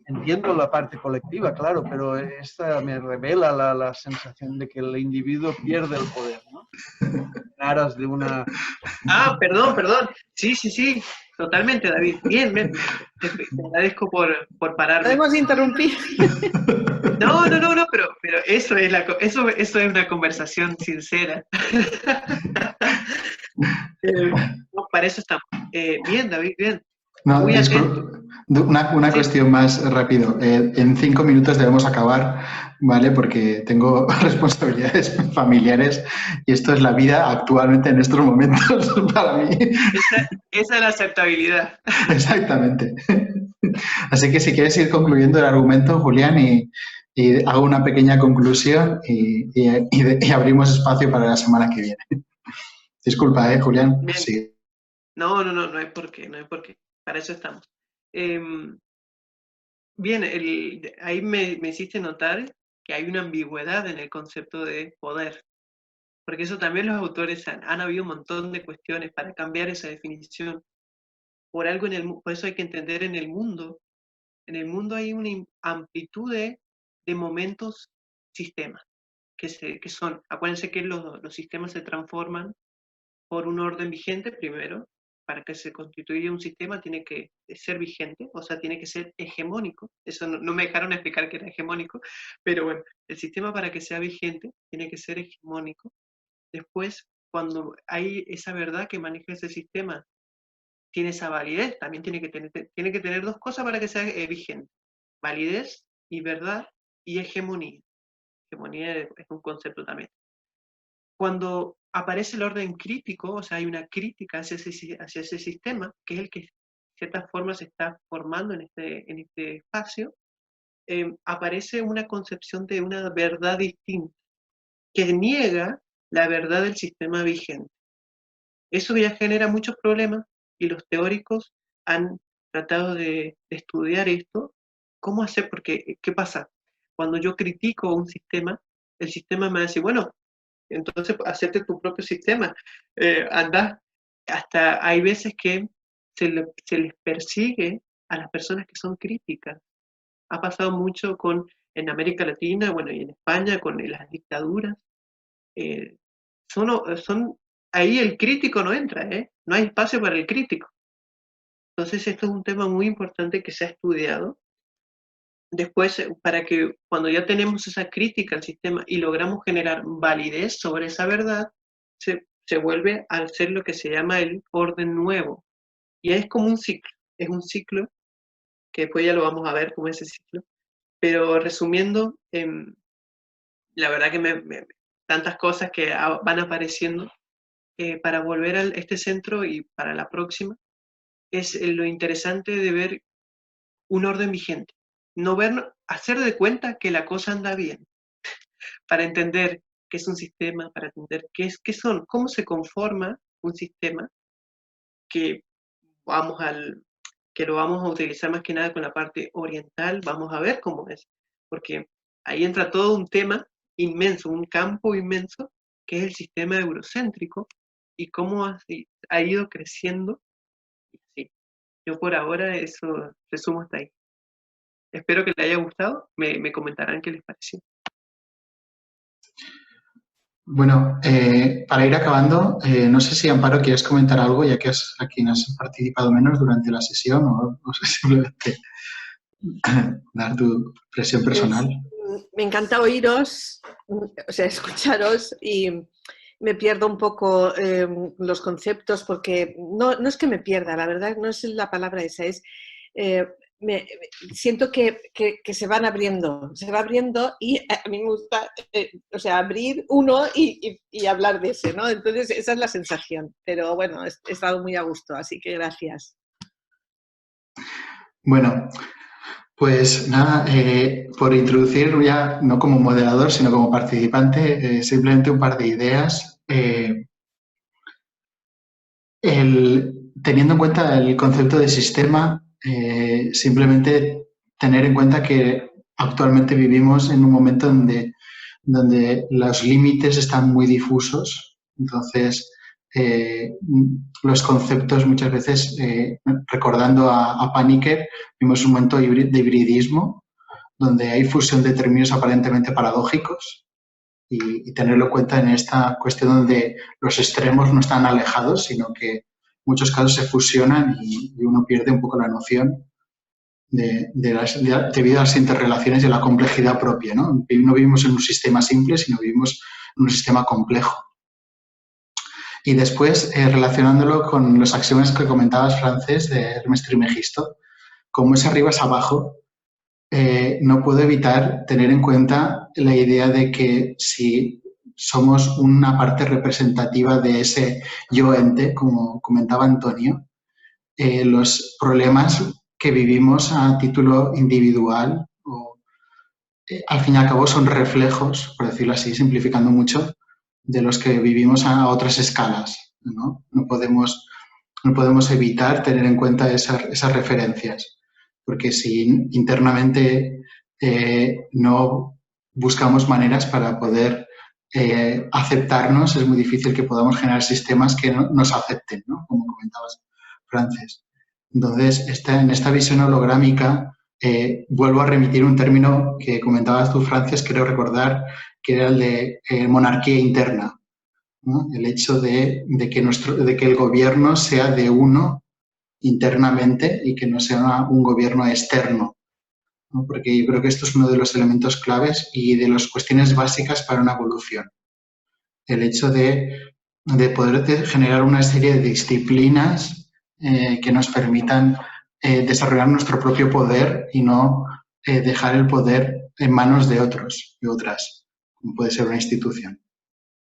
Entiendo la parte colectiva, claro, pero esta me revela la sensación de que el individuo pierde el poder, ¿no? En aras de una... Ah, perdón. Sí, totalmente, David. Bien, te agradezco por pararme. Podemos interrumpir. No, pero eso es una conversación sincera. No, para eso estamos. Bien, David, bien. No, Muy atento. una Sí. cuestión más rápido. En 5 minutos debemos acabar, ¿vale? Porque tengo responsabilidades familiares y esto es la vida actualmente en estos momentos para mí. Esa es la aceptabilidad. Exactamente. Así que si quieres ir concluyendo el argumento, Julián, y hago una pequeña conclusión y abrimos espacio para la semana que viene. Disculpa, Julián. Bien. Sí. No hay por qué. Para eso estamos. Bien, ahí me hiciste notar que hay una ambigüedad en el concepto de poder, porque eso también los autores han habido un montón de cuestiones para cambiar esa definición. Por eso hay que entender en el mundo hay una amplitud de momentos sistemas, que son, acuérdense que los sistemas se transforman por un orden vigente primero. Para que se constituya un sistema tiene que ser vigente, o sea, tiene que ser hegemónico. Eso no me dejaron explicar que era hegemónico, pero bueno, el sistema para que sea vigente tiene que ser hegemónico. Después, cuando hay esa verdad que maneja ese sistema, tiene esa validez, también tiene que tener dos cosas para que sea vigente: validez y verdad, y hegemonía. Hegemonía es un concepto también. Cuando aparece el orden crítico, o sea, hay una crítica hacia ese sistema, que es el que de cierta forma se está formando en este espacio, aparece una concepción de una verdad distinta, que niega la verdad del sistema vigente. Eso ya genera muchos problemas y los teóricos han tratado de estudiar esto. ¿Cómo hacer? Porque, ¿qué pasa? Cuando yo critico un sistema, el sistema me va a decir, bueno, entonces hacerte tu propio sistema. Anda, hasta hay veces que se les persigue a las personas que son críticas. Ha pasado mucho en América Latina, bueno, y en España, con las dictaduras. Eh, ahí el crítico no entra, ¿eh? No hay espacio para el crítico. Entonces esto es un tema muy importante que se ha estudiado. Después, para que cuando ya tenemos esa crítica al sistema y logramos generar validez sobre esa verdad, se vuelve a ser lo que se llama el orden nuevo. Y es como es un ciclo, que después ya lo vamos a ver cómo es ese ciclo. Pero resumiendo, la verdad que tantas cosas que van apareciendo, para volver a este centro y para la próxima, es lo interesante de ver un orden vigente. No hacer de cuenta que la cosa anda bien, para entender qué es un sistema, para entender cómo se conforma un sistema, que lo vamos a utilizar más que nada con la parte oriental. Vamos a ver cómo es, porque ahí entra todo un tema inmenso, un campo inmenso, que es el sistema eurocéntrico y cómo ha ido creciendo. Sí, yo por ahora eso resumo hasta ahí. Espero que les haya gustado, me comentarán qué les pareció. Bueno, para ir acabando, no sé si, Amparo, quieres comentar algo, ya que es a quien has participado menos durante la sesión, o sé, simplemente dar tu impresión personal. Me encanta oíros, o sea, escucharos, y me pierdo un poco los conceptos, porque no es que me pierda, la verdad no es la palabra esa, es... siento que se van abriendo, va abriendo, y a mí me gusta, o sea, abrir uno y hablar de ese, ¿no? Entonces esa es la sensación, pero bueno, he estado muy a gusto, así que gracias. Bueno, pues nada, por introducir ya, no como moderador, sino como participante, simplemente un par de ideas. Teniendo en cuenta el concepto de sistema, simplemente tener en cuenta que actualmente vivimos en un momento donde los límites están muy difusos. Entonces, los conceptos muchas veces, recordando a Paniker, vimos un momento de hibridismo, donde hay fusión de términos aparentemente paradójicos y tenerlo en cuenta en esta cuestión donde los extremos no están alejados, sino que en muchos casos se fusionan y uno pierde un poco la noción debido a las interrelaciones y a la complejidad propia, ¿no? No vivimos en un sistema simple, sino vivimos en un sistema complejo. Y después, relacionándolo con los axiomas que comentabas, Frances, de Hermes Trismegisto, como es arriba es abajo, no puedo evitar tener en cuenta la idea de que si somos una parte representativa de ese yo ente, como comentaba Antonio, los problemas que vivimos a título individual, al fin y al cabo son reflejos, por decirlo así, simplificando mucho, de los que vivimos a otras escalas, ¿no? No podemos evitar tener en cuenta esas referencias, porque si internamente no buscamos maneras para poder aceptarnos, es muy difícil que podamos generar sistemas que nos acepten, ¿no? Como comentabas, Frances. Entonces, en esta visión holográmica, vuelvo a remitir un término que comentabas tú, Frances, creo recordar, que era el de monarquía interna, ¿no? El hecho de que el gobierno sea de uno internamente y que no sea un gobierno externo, ¿no? Porque yo creo que esto es uno de los elementos claves y de las cuestiones básicas para una evolución. El hecho de poder generar una serie de disciplinas que nos permitan desarrollar nuestro propio poder y no dejar el poder en manos de otros y otras, como puede ser una institución.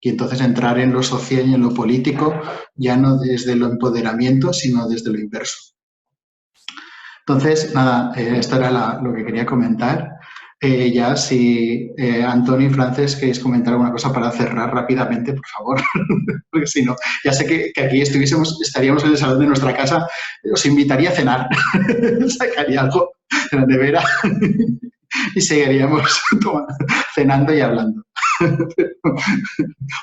Y entonces entrar en lo social y en lo político ya no desde lo empoderamiento, sino desde lo inverso. Entonces, nada, esto era lo que quería comentar. Ya si Antonio y Frances queréis comentar alguna cosa para cerrar rápidamente, por favor, porque si no, ya sé que aquí estaríamos en el salón de nuestra casa, os invitaría a cenar, sacaría algo de la nevera y seguiríamos cenando y hablando.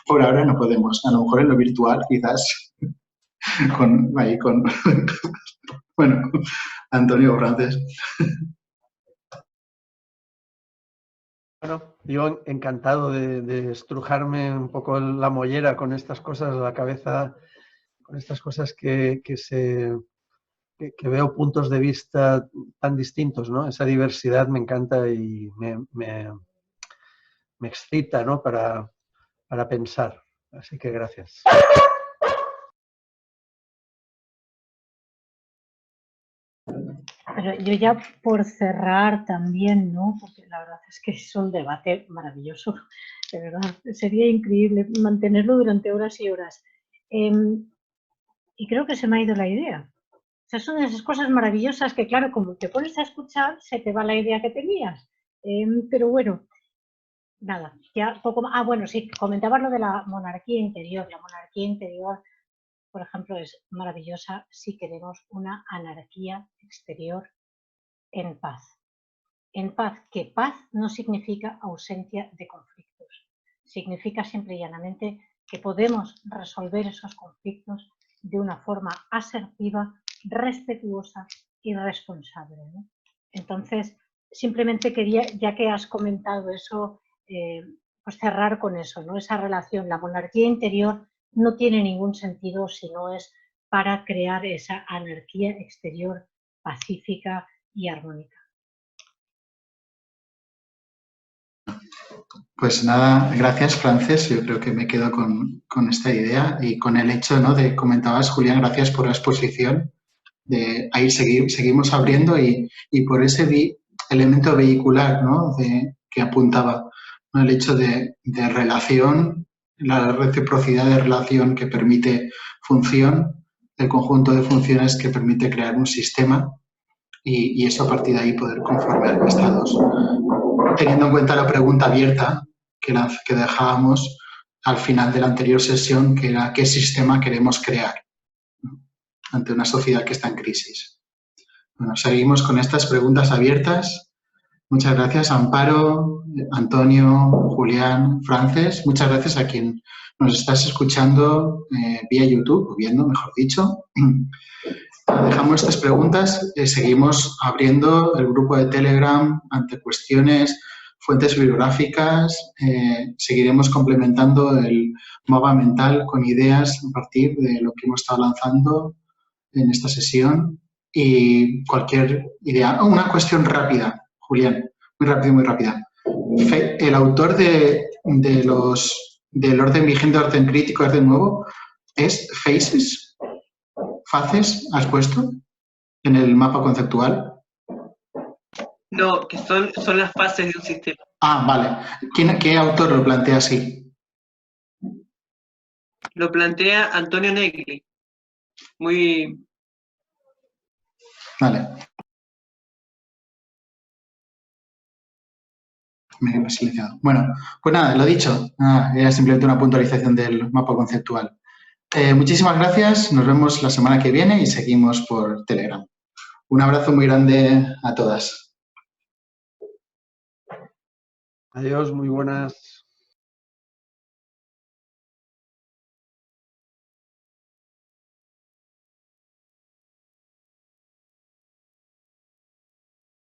Por ahora no podemos, a lo mejor en lo virtual quizás bueno, Antonio o Frances. Bueno, yo encantado de estrujarme un poco la mollera con estas cosas, la cabeza, con estas cosas que veo puntos de vista tan distintos, ¿no? Esa diversidad me encanta y me excita, ¿no? Para pensar. Así que gracias. Pero yo ya por cerrar también, ¿no? Porque la verdad es que es un debate maravilloso, de verdad. Sería increíble mantenerlo durante horas y horas. Y creo que se me ha ido la idea. O sea, son esas cosas maravillosas que, claro, como te pones a escuchar, se te va la idea que tenías. Pero bueno, nada, ya poco más. Ah, bueno, sí, comentabas lo de la monarquía interior. La monarquía interior, por ejemplo, es maravillosa si queremos una anarquía exterior en paz. En paz, que paz no significa ausencia de conflictos. Significa simple y llanamente que podemos resolver esos conflictos de una forma asertiva, respetuosa y responsable, ¿no? Entonces, simplemente quería, ya que has comentado eso, pues cerrar con eso, ¿no? Esa relación. La monarquía interior no tiene ningún sentido si no es para crear esa anarquía exterior pacífica y armónica. Pues nada, gracias, Frances. Yo creo que me quedo con esta idea y con el hecho, ¿no? Comentabas, Julián, gracias por la exposición. Ahí seguimos abriendo y por ese elemento vehicular, ¿no? Que apuntaba, ¿no? El hecho de relación, la reciprocidad de relación que permite función, el conjunto de funciones que permite crear un sistema y eso a partir de ahí poder conformar estados. Teniendo en cuenta la pregunta abierta que dejábamos al final de la anterior sesión, que era ¿qué sistema queremos crear, ¿no? Ante una sociedad que está en crisis? Bueno, seguimos con estas preguntas abiertas. Muchas gracias, Amparo, Antonio, Julián, Frances, muchas gracias a quien nos estás escuchando vía YouTube, o viendo, mejor dicho. Dejamos estas preguntas, seguimos abriendo el grupo de Telegram ante cuestiones, fuentes bibliográficas, seguiremos complementando el mapa mental con ideas a partir de lo que hemos estado lanzando en esta sesión y cualquier idea. Una cuestión rápida, Julián, muy rápida. El autor del orden vigente, orden crítico, orden nuevo, ¿es Faces? ¿Faces has puesto en el mapa conceptual? No, que son las fases de un sistema. Ah, vale. ¿Qué autor lo plantea así? Lo plantea Antonio Negri. Muy... Vale. Me he silenciado. Bueno, pues nada, lo dicho. Era simplemente una puntualización del mapa conceptual. Muchísimas gracias. Nos vemos la semana que viene y seguimos por Telegram. Un abrazo muy grande a todas. Adiós, muy buenas.